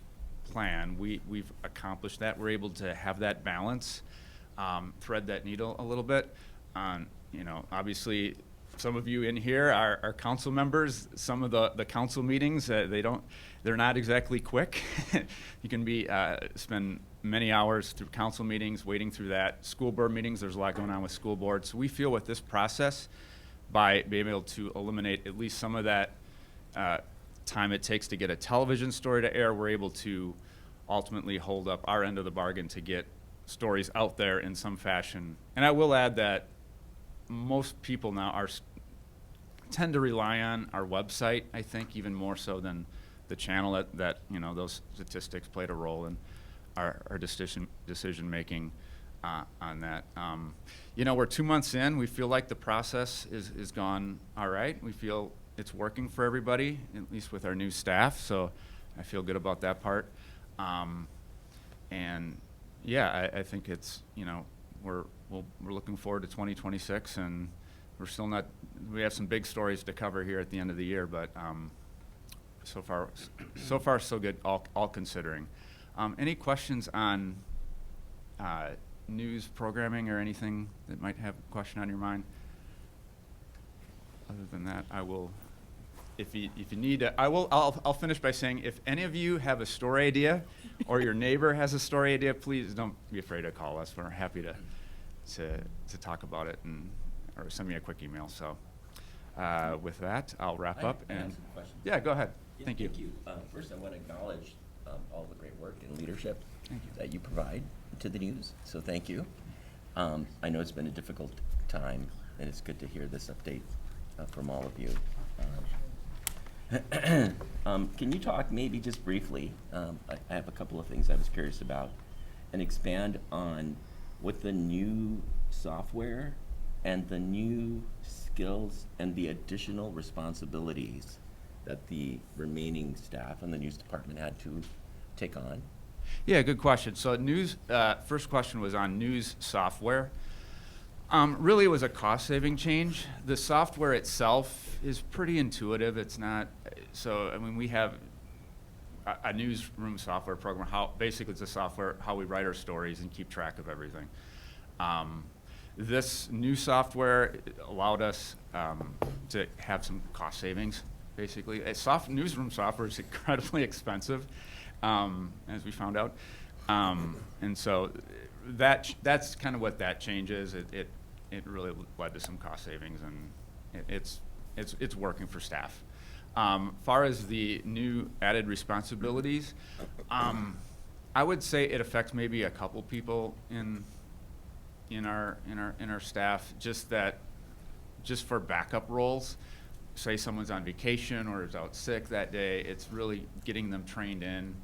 plan, we've accomplished that. We're able to have that balance, thread that needle a little bit. You know, obviously, some of you in here are council members. Some of the council meetings, they're not exactly quick. You can spend many hours through council meetings, waiting through that. School board meetings, there's a lot going on with school boards. So we feel with this process, by being able to eliminate at least some of that time it takes to get a television story to air, we're able to ultimately hold up our end of the bargain to get stories out there in some fashion. And I will add that most people now tend to rely on our website, I think, even more so than the channel that you know, those statistics played a role in our decision making on that. You know, we're 2 months in. We feel like the process is gone all right. We feel it's working for everybody, at least with our new staff. So I feel good about that part. And yeah, I think it's, you know, we're looking forward to 2026, and we're still not. We have some big stories to cover here at the end of the year, but so far so good. All considering. Any questions on news programming or anything that might have a question on your mind? Other than that, I will. If you need, I'll finish by saying, if any of you have a story idea, or your neighbor has a story idea, please don't be afraid to call us. We're happy to talk about it, or send me a quick email. So, with that, I'll wrap up. I have And some questions. yeah, go ahead. Yeah, Thank you. First, I want to acknowledge all the great work and leadership Thank you. that you provide to the news. So thank you. I know it's been a difficult time, and it's good to hear this update from all of you. Can you talk maybe just briefly, I have a couple of things I was curious about, and expand on what the new software and the new skills and the additional responsibilities that the remaining staff and the news department had to take on? Yeah, good question. So first question was on news software. Really, it was a cost-saving change. The software itself is pretty intuitive. It's not, so, I mean, we have a newsroom software program. Basically, it's a software, how we write our stories and keep track of everything. This new software allowed us to have some cost savings, basically. Newsroom software is incredibly expensive, as we found out. And so that's kind of what that change is. It really led to some cost savings, and it's working for staff. Far as the new added responsibilities, I would say it affects maybe a couple people in our staff, just for backup roles. Say someone's on vacation or is out sick that day, it's really getting them trained in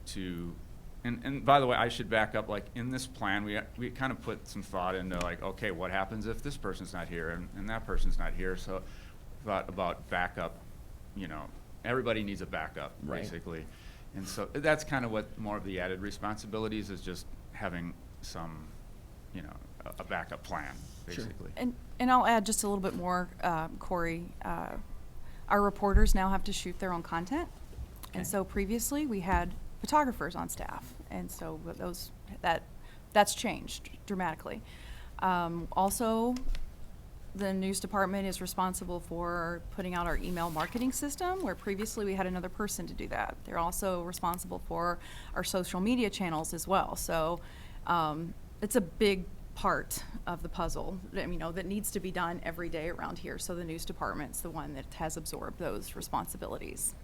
to. And by the way, I should back up, like in this plan, we kind of put some thought into like, okay, what happens if this person's not here and that person's not here? So thought about backup, you know, everybody needs a backup, Right. basically. And so that's kind of what more of the added responsibilities is, just having some, you know, a backup plan, basically. And I'll add just a little bit more, Corey. Our reporters now have to shoot their own content. Okay. And so previously, we had photographers on staff. And so that's changed dramatically. Also, the news department is responsible for putting out our email marketing system, where previously we had another person to do that. They're also responsible for our social media channels as well. So it's a big part of the puzzle, you know, that needs to be done every day around here. So the news department's the one that has absorbed those responsibilities.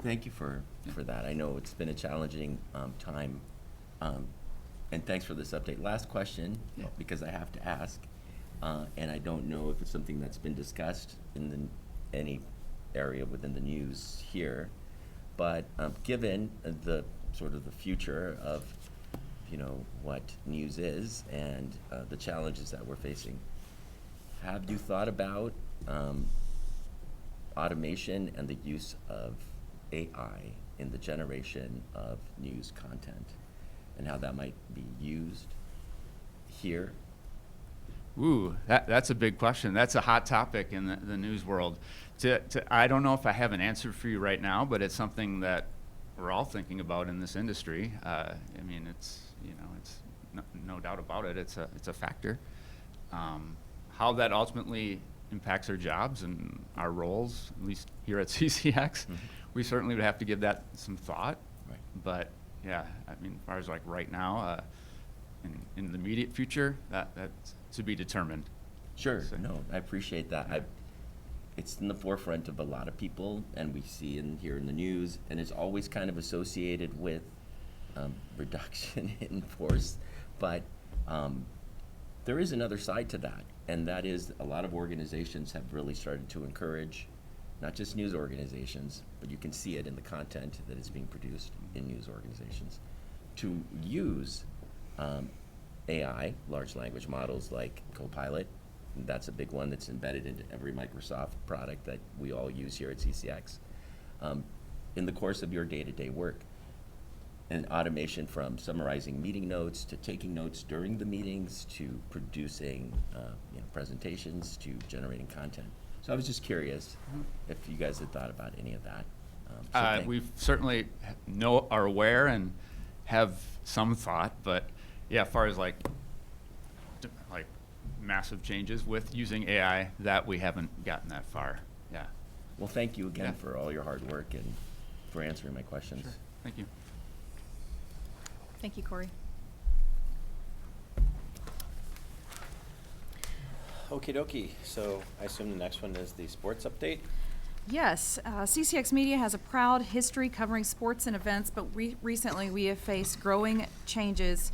Thank you for that. I know it's been a challenging time, and thanks for this update. Last question, because I have to ask, and I don't know if it's something that's been discussed in any area within the news here, but given the sort of the future of, you know, what news is and the challenges that we're facing, have you thought about automation and the use of AI in the generation of news content, and how that might be used here? Ooh, that's a big question. That's a hot topic in the news world. I don't know if I have an answer for you right now, but it's something that we're all thinking about in this industry. I mean, it's, you know, it's no doubt about it. It's a factor. How that ultimately impacts our jobs and our roles, at least here at CCX, we certainly would have to give that some thought. Right. But yeah, I mean, as far as like right now, in the immediate future, that's to be determined. Sure. So- No, I appreciate that. It's in the forefront of a lot of people, and we see and hear in the news, and it's always kind of associated with reduction in force, but there is another side to that, and that is a lot of organizations have really started to encourage, not just news organizations, but you can see it in the content that is being produced in news organizations, to use AI, large language models like Copilot. That's a big one that's embedded into every Microsoft product that we all use here at CCX. In the course of your day-to-day work, and automation from summarizing meeting notes to taking notes during the meetings to producing presentations to generating content. So I was just curious if you guys had thought about any of that. We certainly are aware and have some thought, but yeah, as far as like massive changes with using AI, that we haven't gotten that far. Yeah. Well, thank you again Yeah. for all your hard work and for answering my questions. Sure. Thank you. Thank you, Corey. Okie dokie, so I assume the next one is the sports update? Yes, CCX Media has a proud history covering sports and events, but recently we have faced growing challenges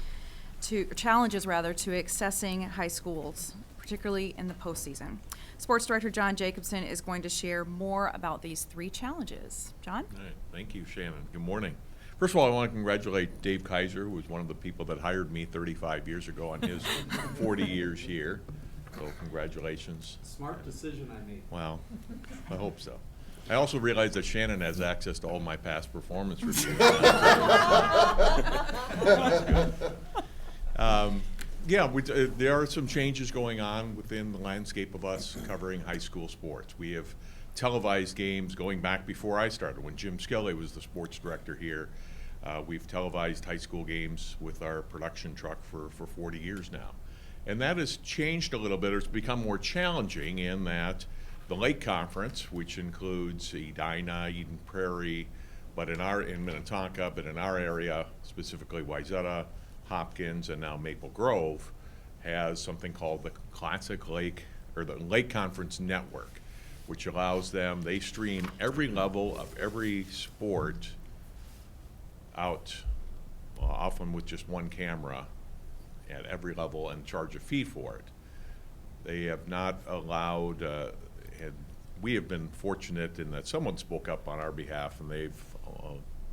to accessing high schools, particularly in the postseason. Sports Director John Jacobson is going to share more about these 3 challenges. John? All right. Thank you, Shannon. Good morning. First of all, I want to congratulate Dave Kaiser, who was one of the people that hired me 35 years ago on his 40 years here. So congratulations. Smart decision I made. Well, I hope so. I also realize that Shannon has access to all my past performance reviews. That's good. Yeah, there are some changes going on within the landscape of us covering high school sports. We have televised games going back before I started, when Jim Skelly was the sports director here. We've televised high school games with our production truck for 40 years now. And that has changed a little bit. It's become more challenging in that the Lake Conference, which includes Edina, Eden Prairie, but in Minnetonka, but in our area, specifically Wayzata, Hopkins, and now Maple Grove, has something called the Classic Lake, or the Lake Conference Network, which allows them, they stream every level of every sport out, often with just one camera at every level, and charge a fee for it. They have not allowed, we have been fortunate in that someone spoke up on our behalf, and they've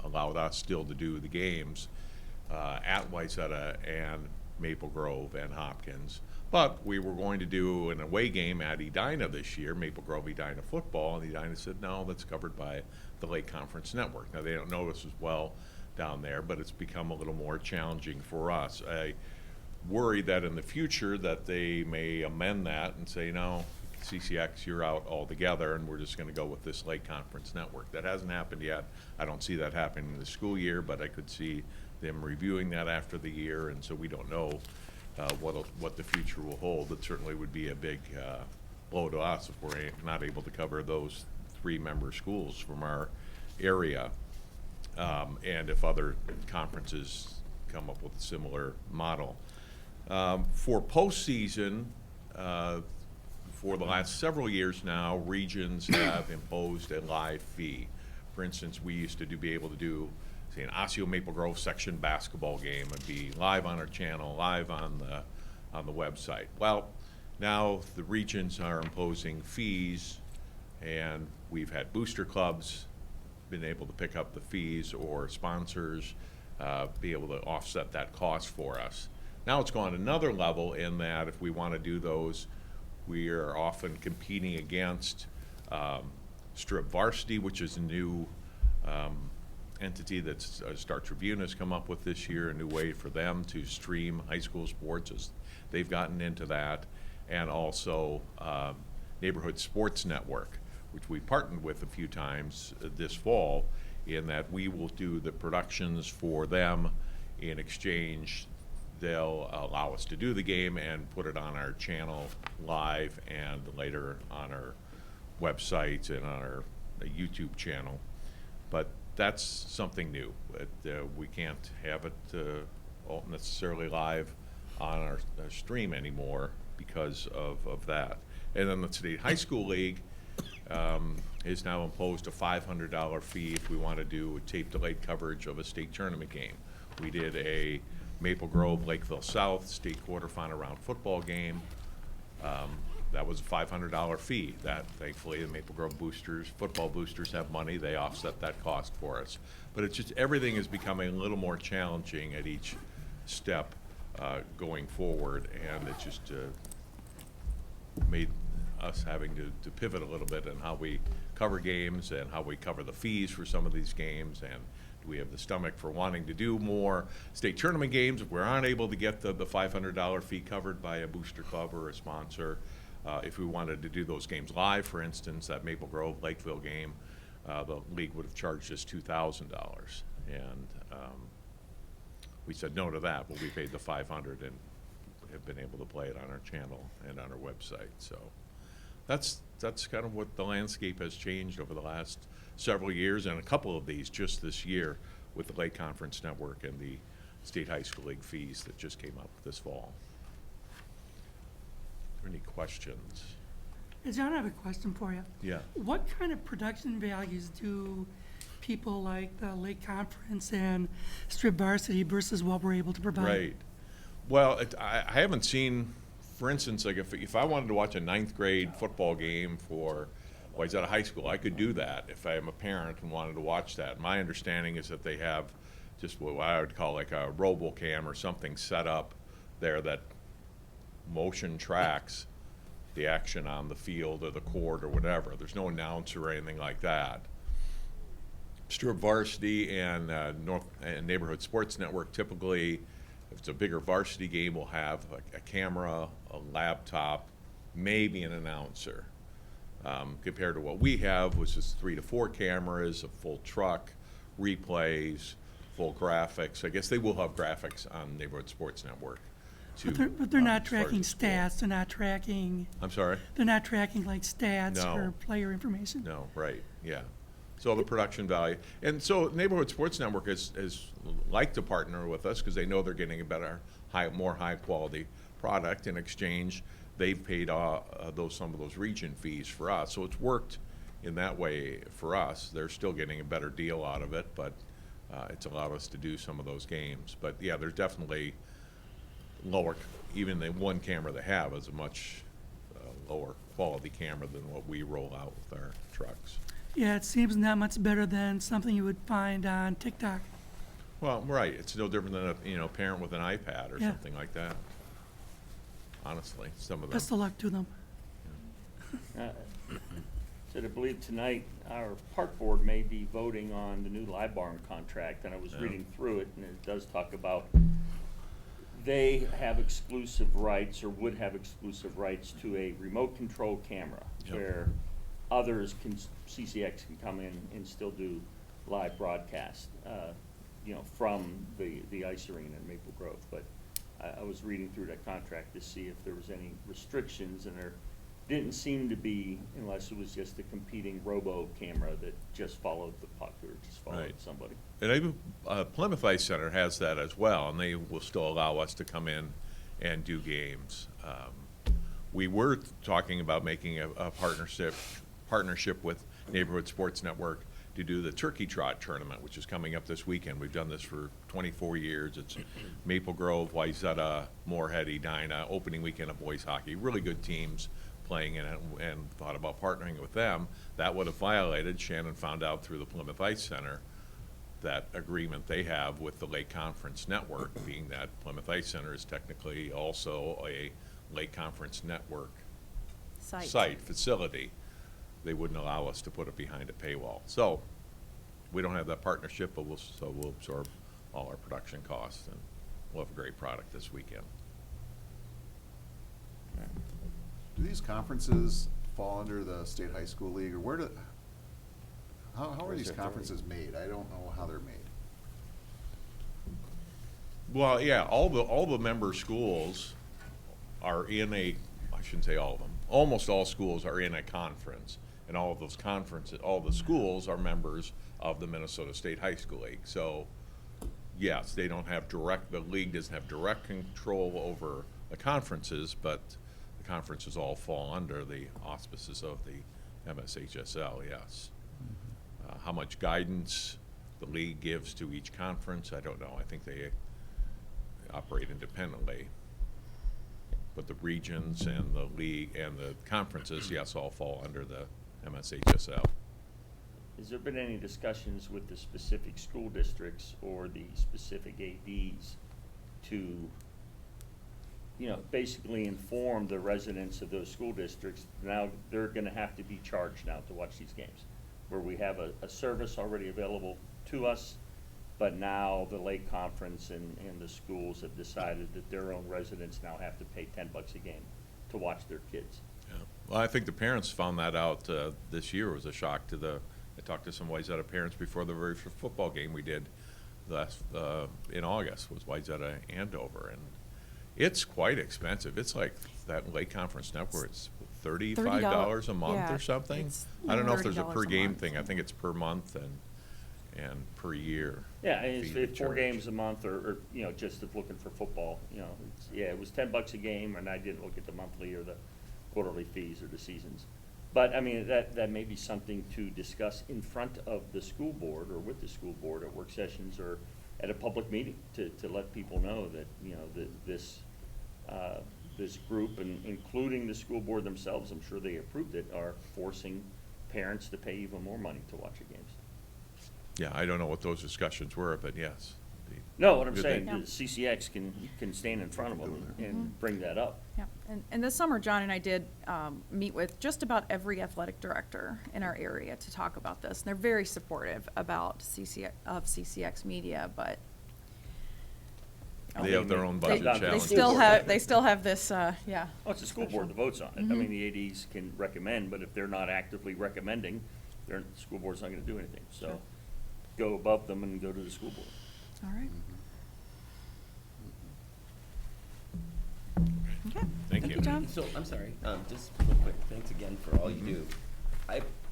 allowed us still to do the games at Wayzata and Maple Grove and Hopkins. But we were going to do an away game at Edina this year, Maple Grove Edina football, and Edina said, no, that's covered by the Lake Conference Network. Now, they don't know us as well down there, but it's become a little more challenging for us. I worry that in the future that they may amend that and say, no, CCX, you're out altogether, and we're just going to go with this Lake Conference Network. That hasn't happened yet. I don't see that happening in the school year, but I could see them reviewing that after the year, and so we don't know what the future will hold. It certainly would be a big blow to us if we're not able to cover those 3 member schools from our area, and if other conferences come up with a similar model. For postseason, for the last several years now, regions have imposed a live fee. For instance, we used to be able to do, say, an Osseo Maple Grove section basketball game and be live on our channel, live on the website. Well, now the regions are imposing fees, and we've had booster clubs been able to pick up the fees, or sponsors be able to offset that cost for us. Now it's gone another level in that if we want to do those, we are often competing against Strip Varsity, which is a new entity that Star Tribune has come up with this year, a new way for them to stream high school sports, as they've gotten into that, and also Neighborhood Sports Network, which we partnered with a few times this fall, in that we will do the productions for them. In exchange, they'll allow us to do the game and put it on our channel live, and later on our website and on our YouTube channel. But that's something new. We can't have it all necessarily live on our stream anymore because of that. And then the State High School League has now imposed a $500 fee if we want to do a tape delayed coverage of a state tournament game, We did a Maple Grove, Lakeville South state quarterfinal round football game. That was a $500 fee. That thankfully the Maple Grove boosters, football boosters have money. They offset that cost for us. But it's just everything is becoming a little more challenging at each step going forward, and it just made us having to pivot a little bit in how we cover games and how we cover the fees for some of these games, and do we have the stomach for wanting to do more state tournament games if we aren't able to get the $500 fee covered by a booster club or a sponsor. If we wanted to do those games live, for instance, that Maple Grove Lakeville game, the league would have charged us $2,000, and we said no to that, but we paid the $500 and have been able to play it on our channel and on our website. So that's kind of what the landscape has changed over the last several years, and a couple of these just this year with the Lake Conference Network and the State High School League fees that just came up this fall. Are there any questions? Hey, John, I have a question for you. Yeah. What kind of production values do people like the Lake Conference and Strip Varsity versus what we're able to provide? Right. Well, I haven't seen, for instance, like if I wanted to watch a 9th grade football game for, well, he's at a high school, I could do that if I am a parent and wanted to watch that. My understanding is that they have just what I would call like a RoboCam or something set up there that motion tracks the action on the field or the court or whatever. There's no announcer or anything like that. Strip Varsity and Neighborhood Sports Network typically, if it's a bigger varsity game, will have a camera, a laptop, maybe an announcer. Compared to what we have, which is 3 to 4 cameras, a full truck, replays, full graphics. I guess they will have graphics on Neighborhood Sports Network. But they're not tracking stats, they're not tracking, I'm sorry? they're not tracking like stats No. or player information. No, right, yeah. So the production value. And so Neighborhood Sports Network has liked to partner with us because they know they're getting a better, more high-quality product. In exchange, they've paid some of those region fees for us. So it's worked in that way for us. They're still getting a better deal out of it, but it's allowed us to do some of those games. But yeah, there's definitely lower, even the one camera they have is a much lower quality camera than what we roll out with our trucks. Yeah, it seems not much better than something you would find on TikTok. Well, right, it's no different than a parent with an iPad or Yeah. something like that. Honestly, some of them. Best of luck to them. So I believe tonight our park board may be voting on the new live barn contract, and I was reading through it, and it does talk about they have exclusive rights or would have exclusive rights to a remote control camera, Yep. where others can, CCX can come in and still do live broadcast, from the ice arena in Maple Grove. But I was reading through that contract to see if there was any restrictions, and there didn't seem to be, unless it was just a competing robo camera that just followed the puck or just followed Right. somebody. And even Plymouth Ice Center has that as well, and they will still allow us to come in and do games. We were talking about making a partnership with Neighborhood Sports Network to do the Turkey Trot Tournament, which is coming up this weekend. We've done this for 24 years. It's Maple Grove, Wayzata, Moorhead, Edina, opening weekend of boys hockey. Really good teams playing in it, and thought about partnering with them. That would have violated, Shannon found out through the Plymouth Ice Center, that agreement they have with the Lake Conference Network, being that Plymouth Ice Center is technically also a Lake Conference Network site facility. They wouldn't allow us to put it behind a paywall. So we don't have that partnership, but we'll absorb all our production costs, and we'll have a great product this weekend. Do these conferences fall under the State High School League, or how are these conferences made? I don't know how they're made. Well, yeah, all the member schools are in I shouldn't say all of them, almost all schools are in a conference, and all of those conferences, all the schools are members of the Minnesota State High School League. So, yes, they don't have the league doesn't have direct control over the conferences, but the conferences all fall under the auspices of the MSHSL, yes. How much guidance the league gives to each conference. I don't know. I think they operate independently. But the regions and the league and the conferences, yes, all fall under the MSHSL. Has there been any discussions with the specific school districts or the specific ADs to, basically inform the residents of those school districts? Now, they're gonna have to be charged now to watch these games, where we have a service already available to us, but now the Lake Conference and the schools have decided that their own residents now have to pay $10 a game to watch their kids. Yeah. Well, I think the parents found that out this year. It was a shock to I talked to some Wayzata parents before the very first football game we did in August, was Wayzata Andover, and it's quite expensive. It's like that Lake Conference Network, it's $35 a month yeah, or something. it's I don't know if there's a $30 per a game month, thing. I so. think it's per month and per year. Yeah, and fee it's 4 charge. games a month, or just if looking for football, it was $10 a game, and I didn't look at the monthly or the quarterly fees or the seasons. But, I mean, that may be something to discuss in front of the school board or with the school board at work sessions or at a public meeting to let people know that, that this group, and including the school board themselves, I'm sure they approved it, are forcing parents to pay even more money to watch the games. Yeah, I don't know what those discussions were, but yes. No, what I'm Good saying, thing. the CCX can stand in front of them and bring that up. Yeah, and this summer, John and I did meet with just about every athletic director in our area to talk about this. And they're very supportive about CCX Media, but They have their own they, budget they challenges. still have this, yeah. Oh, it's the school board that votes on it. I mean, the ADs can recommend, but if they're not actively recommending, the school board's not gonna do anything. So go above them and go to the school board. All right. Okay. Thank you. John. So, I'm sorry, just real quick, thanks again for all you do.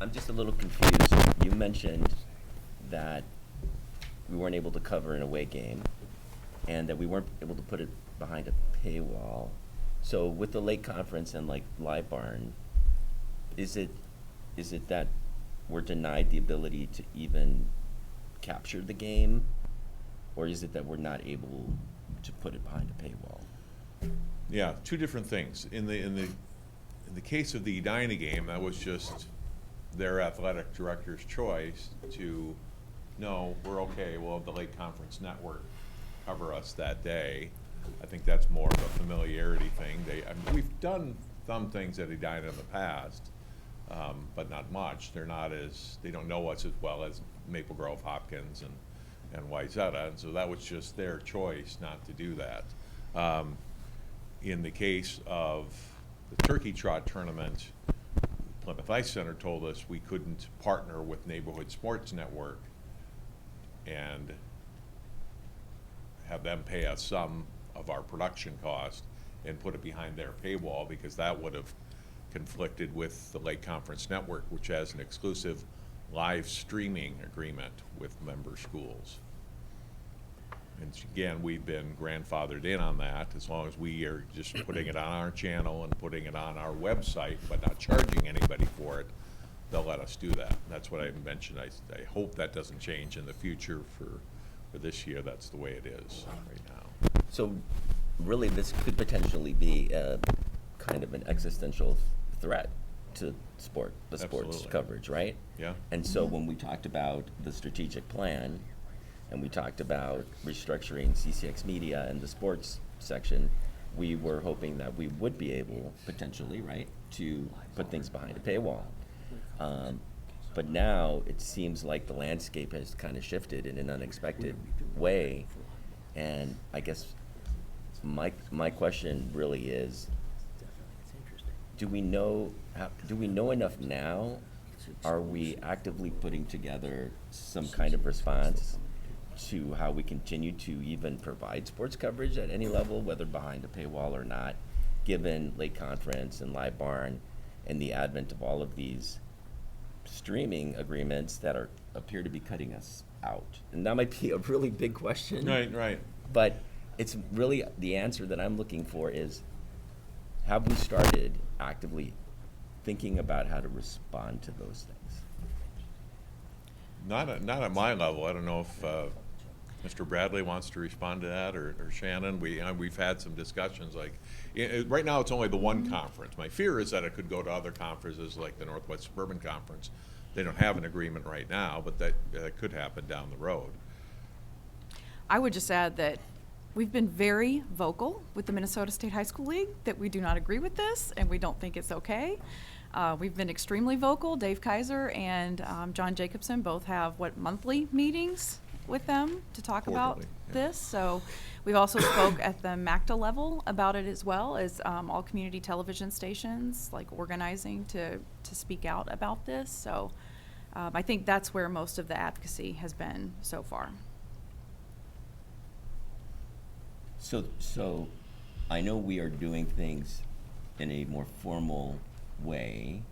I'm just a little confused. You mentioned that we weren't able to cover an away game, and that we weren't able to put it behind a paywall. So with the Lake Conference and like Live Barn, is it that we're denied the ability to even capture the game? Or is it that we're not able to put it behind a paywall? Yeah, two different things. In the case of the Edina game, that was just their athletic director's choice to, no, we're okay, we'll have the Lake Conference Network cover us that day. I think that's more of a familiarity thing. We've done some things at Edina in the past, but not much. They don't know us as well as Maple Grove, Hopkins, and Wayzata, and so that was just their choice not to do that. In the case of the Turkey Trot tournament, Plymouth Ice Center told us we couldn't partner with Neighborhood Sports Network and have them pay us some of our production cost and put it behind their paywall, because that would have conflicted with the Lake Conference Network, which has an exclusive live streaming agreement with member schools. And again, we've been grandfathered in on that. As long as we are just putting it on our channel and putting it on our website, but not charging anybody for it, they'll let us do that. That's what I mentioned. I hope that doesn't change in the future. For this year, that's the way it is right now. So really, this could potentially be a kind of an existential threat to sports Absolutely. coverage, right? Yeah. And so when we talked about the strategic plan, and we talked about restructuring CCX Media and the sports section, we were hoping that we would be able, potentially, right, to put things behind a paywall. But now it seems like the landscape has kind of shifted in an unexpected way. And I guess my question really is, do we know enough now? Are we actively putting together some kind of response to how we continue to even provide sports coverage at any level, whether behind a paywall or not, given Lake Conference and Live Barn and the advent of all of these streaming agreements that appear to be cutting us out? And that might be a really big question. Right. But it's really, the answer that I'm looking for is, have we started actively thinking about how to respond to those things? Not at my level. I don't know if Mr. Bradley wants to respond to that, or Shannon. We've had some discussions, like, right now it's only the one conference. My fear is that it could go to other conferences like the Northwest Suburban Conference. They don't have an agreement right now, but that could happen down the road. I would just add that we've been very vocal with the Minnesota State High School League that we do not agree with this and we don't think it's okay. We've been extremely vocal. Dave Kaiser and John Jacobson both have, monthly meetings with them to talk about Quarterly, yeah. this. So we've also spoke at the MACTA level about it, as well as all community television stations, like, organizing to speak out about this. So I think that's where most of the advocacy has been so far. So I know we are doing things in a more formal way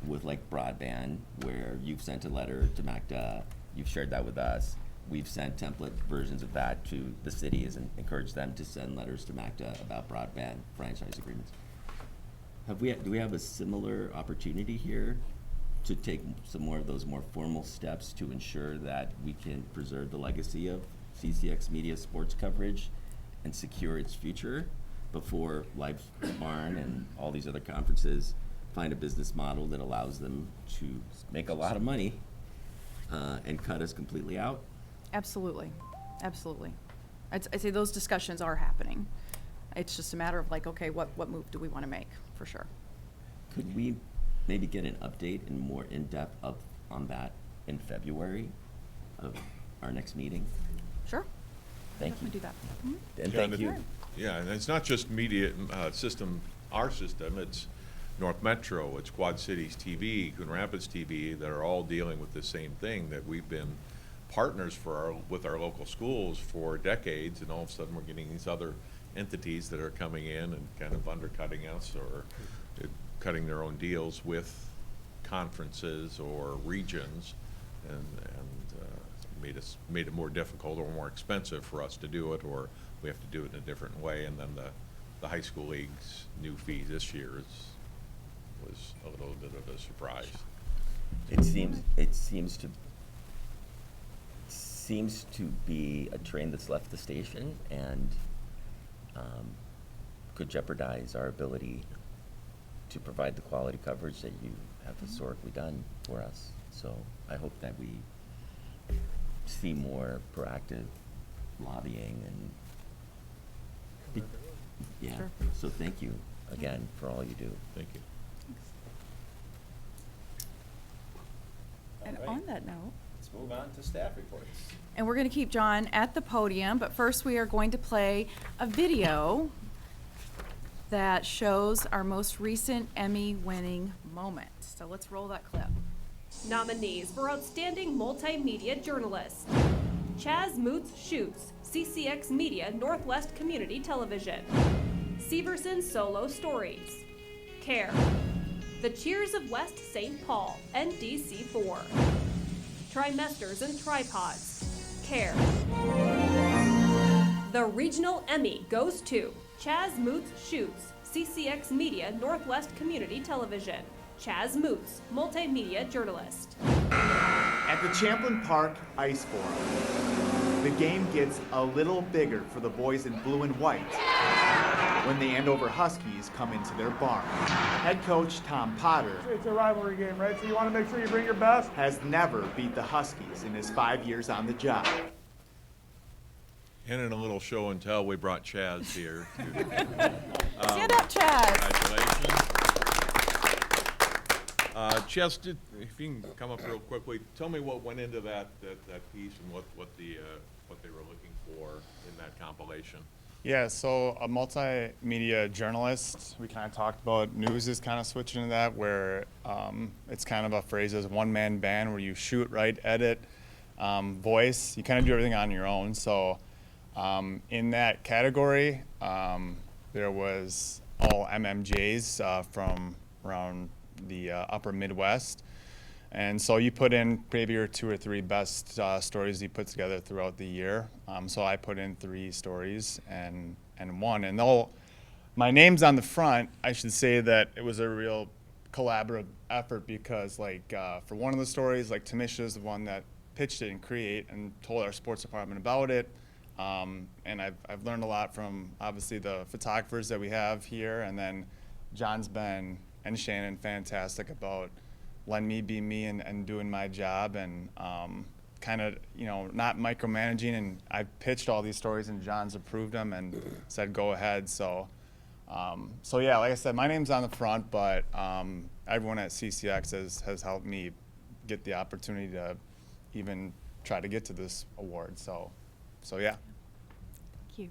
with, like, broadband, where you've sent a letter to MACTA, you've shared that with us. We've sent template versions of that to the cities and encouraged them to send letters to MACTA about broadband franchise agreements. Do we have a similar opportunity here to take some more of those more formal steps to ensure that we can preserve the legacy of CCX Media sports coverage and secure its future before Live Barn and all these other conferences find a business model that allows them to make a lot of money and cut us completely out? Absolutely, absolutely. I'd say those discussions are happening. It's just a matter of, like, okay, what move do we want to make, for sure. Could we maybe get an update and more in-depth on that in February of our next meeting? Sure. Thank you. Definitely do that. Mhm. And Yeah, thank and you. Yeah, and it's not just media system, our system, it's North Metro, it's Quad Cities TV, Coon Rapids TV, that are all dealing with the same thing, that we've been partners with our local schools for decades, and all of a sudden we're getting these other entities that are coming in and kind of undercutting us, or cutting their own deals with conferences or regions, and made it more difficult or more expensive for us to do it, or we have to do it in a different way. And then the high school league's new fee this year was a little bit of a surprise. It seems to be a train that's left the station and could jeopardize our ability to provide the quality coverage that you have historically done for us. So I hope that we see more proactive lobbying and yeah. Sure. So thank you again for all you do. Thank you. And All right. on that note, Let's move on to staff reports. and we're going to keep John at the podium, but first we are going to play a video that shows our most recent Emmy-winning moment. So let's roll that clip. Nominees for Outstanding Multimedia Journalist: Chaz Moots Shoots, CCX Media Northwest Community Television; Severson Solo Stories; CARE; The Cheers of West St. Paul, NDC4; Trimesters and Tripods; CARE. The regional Emmy goes to Chaz Moots Shoots, CCX Media Northwest Community Television; Chaz Moots, multimedia journalist. At the Champlin Park Ice Forum, the game gets a little bigger for the boys in blue and white when the Andover Huskies come into their barn. Head coach Tom Potter, it's a rivalry game, right? So you want to make sure you bring your best. Has never beat the Huskies in his 5 years on the job. And in a little show and tell, we brought Chaz here. Stand up, Chaz. Congratulations. Chaz, if you can come up real quickly, tell me what went into that piece and what they were looking for in that compilation. Yeah, so a multimedia journalist, we kind of talked about news is kind of switching to that, where it's kind of a phrase as one-man band, where you shoot, write, edit, voice. You kind of do everything on your own. So in that category, there was all MMJs from around the upper Midwest. And so you put in maybe your 2 or 3 best stories you put together throughout the year. So I put in 3 stories and won. And though my name's on the front, I should say that it was a real collaborative effort because, like, for one of the stories, like, Tamisha is the one that pitched it and and told our sports department about it. And I've learned a lot from, obviously, the photographers that we have here, and then John's been, and Shannon, fantastic about letting me be me and doing my job, and kind of, you know, not micromanaging. And I pitched all these stories, and John's approved them and said, go ahead. So yeah, like I said, my name's on the front, but everyone at CCX has helped me get the opportunity to even try to get to this award. So yeah. Thank you.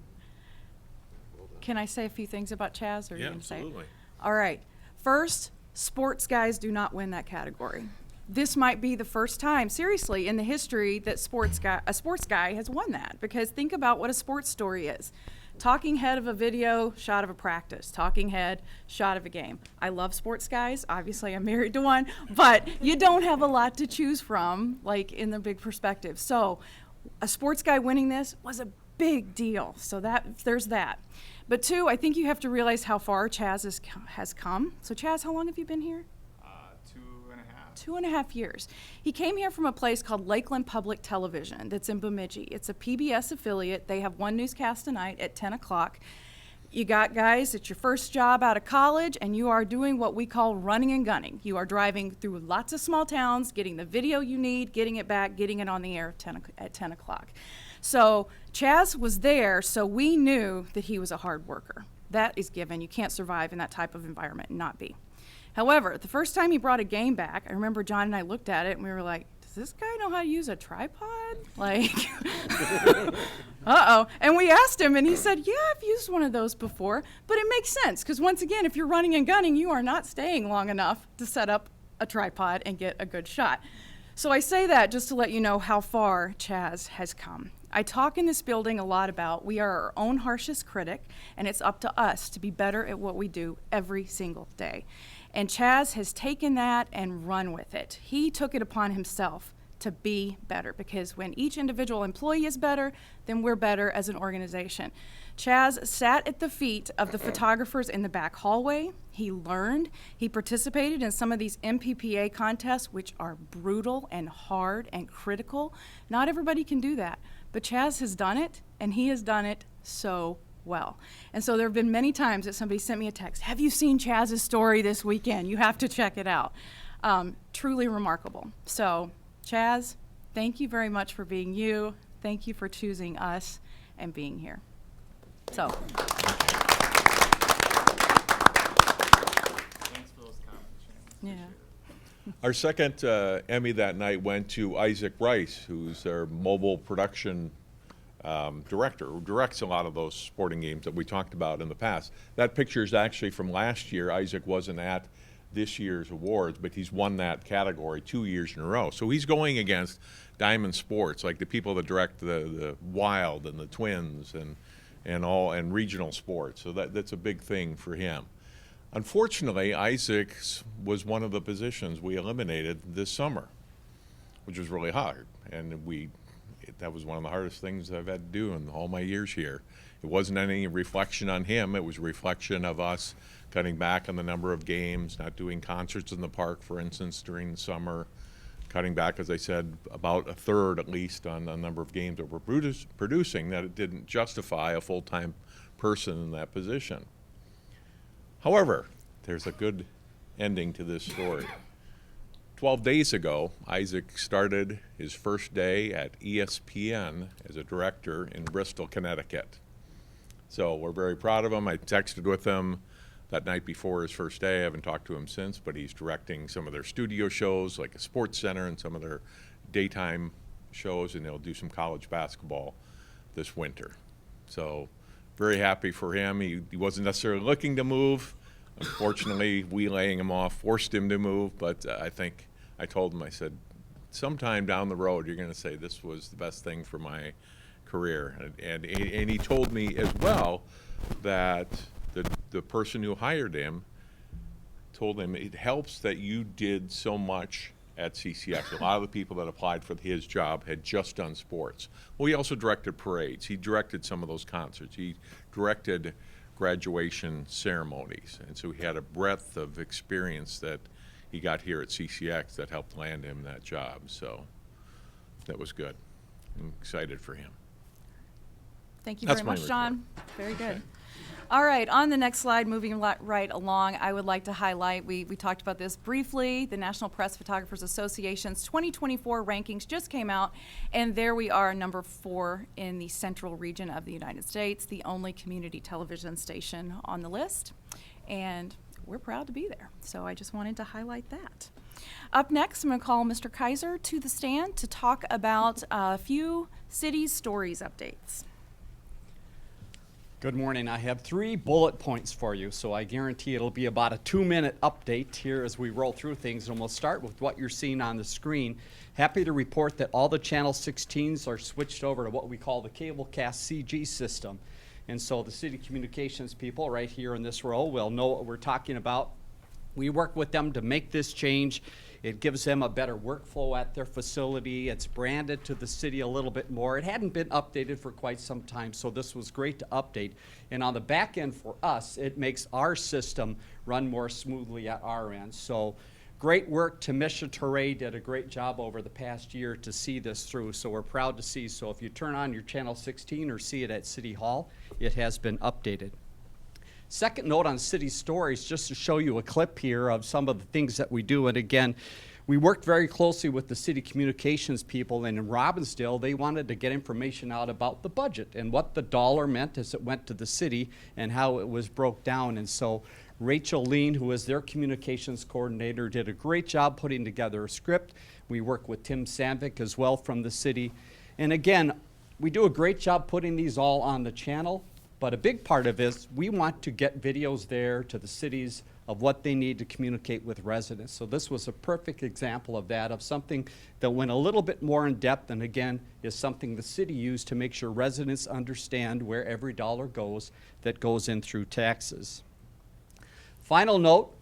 Can I say a few things about Chaz, or are you Yeah, going to say it? absolutely. All right. First, sports guys do not win that category. This might be the first time, seriously, in the history that a sports guy has won that. Because think about what a sports story is. Talking head of a video, shot of a practice. Talking head, shot of a game. I love sports guys. Obviously, I'm married to one. But you don't have a lot to choose from, like, in the big perspective. So a sports guy winning this was a big deal. So there's that. But two, I think you have to realize how far Chaz has come. So Chaz, how long have you been here? 2.5 years. He came here from a place called Lakeland Public Television that's in Bemidji. It's a PBS affiliate. They have one newscast tonight at 10 o'clock. You got guys, it's your first job out of college, and you are doing what we call running and gunning. You are driving through lots of small towns, getting the video you need, getting it back, getting it on the air at 10 o'clock. So Chaz was there, so we knew that he was a hard worker. That is given. You can't survive in that type of environment and not be. However, the first time he brought a game back, I remember John and I looked at it and we were like, does this guy know how to use a tripod? Like, uh-oh. And we asked him and he said, yeah, I've used one of those before. But it makes sense because once again, if you're running and gunning, you are not staying long enough to set up a tripod and get a good shot. So I say that just to let you know how far Chaz has come. I talk in this building a lot about we are our own harshest critic, and it's up to us to be better at what we do every single day. And Chaz has taken that and run with it. He took it upon himself to be better, because when each individual employee is better, then we're better as an organization. Chaz sat at the feet of the photographers in the back hallway. He learned. He participated in some of these MPPA contests, which are brutal and hard and critical. Not everybody can do that, but Chaz has done it, and he has done it so well. And so there have been many times that somebody sent me a text, have you seen Chaz's story this weekend? You have to check it out. Truly remarkable. So Chaz, thank you very much for being you. Thank you for choosing us and being here. So. Thanks for those comments, Shannon. Yeah. Our second Emmy that night went to Isaac Rice, who's our mobile production director, who directs a lot of those sporting games that we talked about in the past. That picture is actually from last year. Isaac wasn't at this year's awards, but he's won that category 2 years in a row. So he's going against Diamond Sports, like the people that direct the Wild and the Twins and regional sports. So that's a big thing for him. Unfortunately, Isaac's was one of the positions we eliminated this summer, which was really hard. And that was one of the hardest things I've had to do in all my years here. It wasn't any reflection on him. It was a reflection of us cutting back on the number of games, not doing concerts in the park, for instance, during the summer, cutting back, as I said, about a third at least on the number of games that we're producing, that it didn't justify a full-time person in that position. However, there's a good ending to this story. 12 days ago, Isaac started his first day at ESPN as a director in Bristol, Connecticut. So we're very proud of him. I texted with him that night before his first day. I haven't talked to him since, but he's directing some of their studio shows, like a Sports Center, and some of their daytime shows, and they'll do some college basketball this winter. So very happy for him. He wasn't necessarily looking to move. Unfortunately, we laying him off forced him to move, but I think I told him, I said, sometime down the road, you're going to say this was the best thing for my career. And he told me as well that the person who hired him told him it helps that you did so much at CCX. A lot of the people that applied for his job had just done sports. Well, he also directed parades. He directed some of those concerts. He directed graduation ceremonies. And so he had a breadth of experience that he got here at CCX that helped land him that job. So that was good. I'm excited for him. Thank you That's very my much, report. John. Very good. All right, on the next slide, moving right along, I would like to highlight, we talked about this briefly, the National Press Photographers Association's 2024 rankings just came out, and there we are, number 4 in the central region of the United States, the only community television station on the list, and we're proud to be there. So I just wanted to highlight that. Up next, I'm going to call Mr. Kaiser to the stand to talk about a few city stories updates. Good morning. I have 3 bullet points for you, so I guarantee it'll be about a 2-minute update here as we roll through things, and we'll start with what you're seeing on the screen. Happy to report that all the Channel 16s are switched over to what we call the Cablecast CG system. And so the city communications people right here in this row will know what we're talking about. We work with them to make this change. It gives them a better workflow at their facility. It's branded to the city a little bit more. It hadn't been updated for quite some time, so this was great to update. And on the back end for us, it makes our system run more smoothly at our end. So great work. Tamisha Torre did a great job over the past year to see this through, so we're proud to see. So if you turn on your Channel 16 or see it at City Hall, it has been updated. Second note on city stories, just to show you a clip here of some of the things that we do. And again, we worked very closely with the city communications people, and in Robbinsdale, they wanted to get information out about the budget and what the dollar meant as it went to the city and how it was broke down. And so Rachel Lean, who is their communications coordinator, did a great job putting together a script. We work with Tim Sandvik as well from the city. And again, we do a great job putting these all on the channel. But a big part of this, we want to get videos there to the cities of what they need to communicate with residents. So this was a perfect example of that, of something that went a little bit more in depth, and again, is something the city used to make sure residents understand where every dollar goes that goes in through taxes. Final note,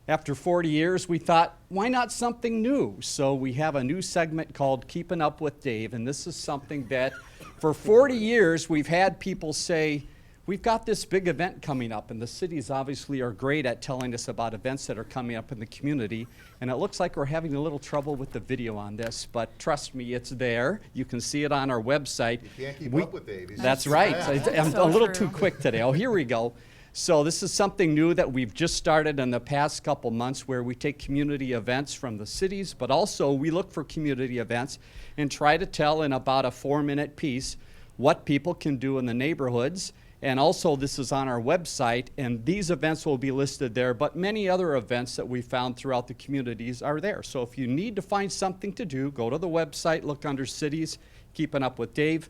after 40 years, we thought, why not something new? So we have a new segment called Keeping Up with Dave, and this is something that for 40 years we've had people say, we've got this big event coming up, and the cities obviously are great at telling us about events that are coming up in the community, and it looks like we're having a little trouble with the video on this, but trust me, it's there. You can see it on our website. You can't keep up with Dave. He's That's too right. fast. I'm So a little true. too quick today. Oh, here we go. So this is something new that we've just started in the past couple months, where we take community events from the cities, but also we look for community events and try to tell in about a 4-minute piece what people can do in the neighborhoods. And also this is on our website, and these events will be listed there, but many other events that we found throughout the communities are there. So if you need to find something to do, go to the website, look under cities, Keeping Up with Dave.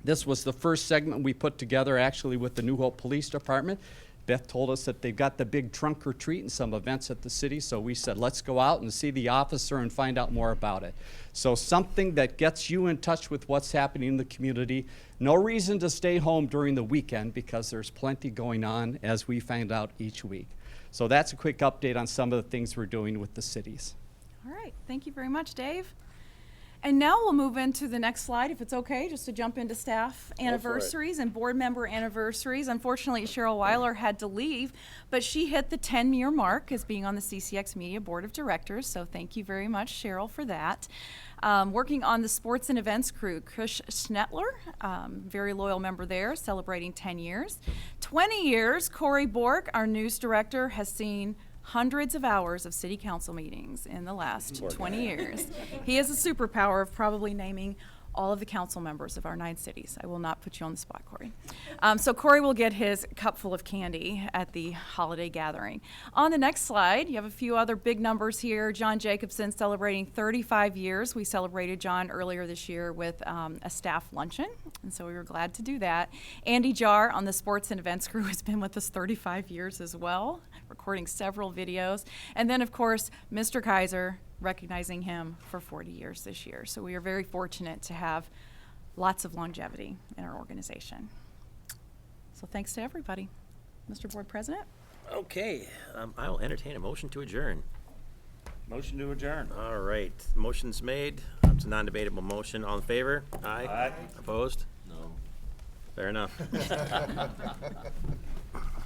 This was the first segment we put together actually with the New Hope Police Department. Beth told us that they've got the big trunk or treat and some events at the city, so we said, let's go out and see the officer and find out more about it. So something that gets you in touch with what's happening in the community. No reason to stay home during the weekend because there's plenty going on, as we find out each week. So that's a quick update on some of the things we're doing with the cities. All right, thank you very much, Dave. And now we'll move into the next slide, if it's okay, just to jump into staff anniversaries and board member anniversaries. Unfortunately, Cheryl Weiler had to leave, but she hit the 10-year mark as being on the CCX Media Board of Directors, so thank you very much, Cheryl, for that. Working on the sports and events crew, Kush Schnetler, very loyal member there, celebrating 10 years. 20 years, Corey Bork, our news director, has seen hundreds of hours of city council meetings in the last 20 years. He has a superpower of probably naming all of the council members of our 9 cities. I will not put you on the spot, Corey. So Corey will get his cup full of candy at the holiday gathering. On the next slide, you have a few other big numbers here. John Jacobson celebrating 35 years. We celebrated John earlier this year with a staff luncheon, and so we were glad to do that. Andy Jar on the sports and events crew has been with us 35 years as well, recording several videos. And then, of course, Mr. Kaiser, recognizing him for 40 years this year. So we are very fortunate to have lots of longevity in our organization. So thanks to everybody. Mr. Board President? Okay, I will entertain a motion to adjourn. Motion to adjourn. All right, motion's made. It's a non-debatable motion. All in favor? Aye. Aye. Opposed? No. Fair enough.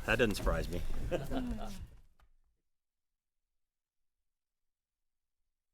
That doesn't surprise me.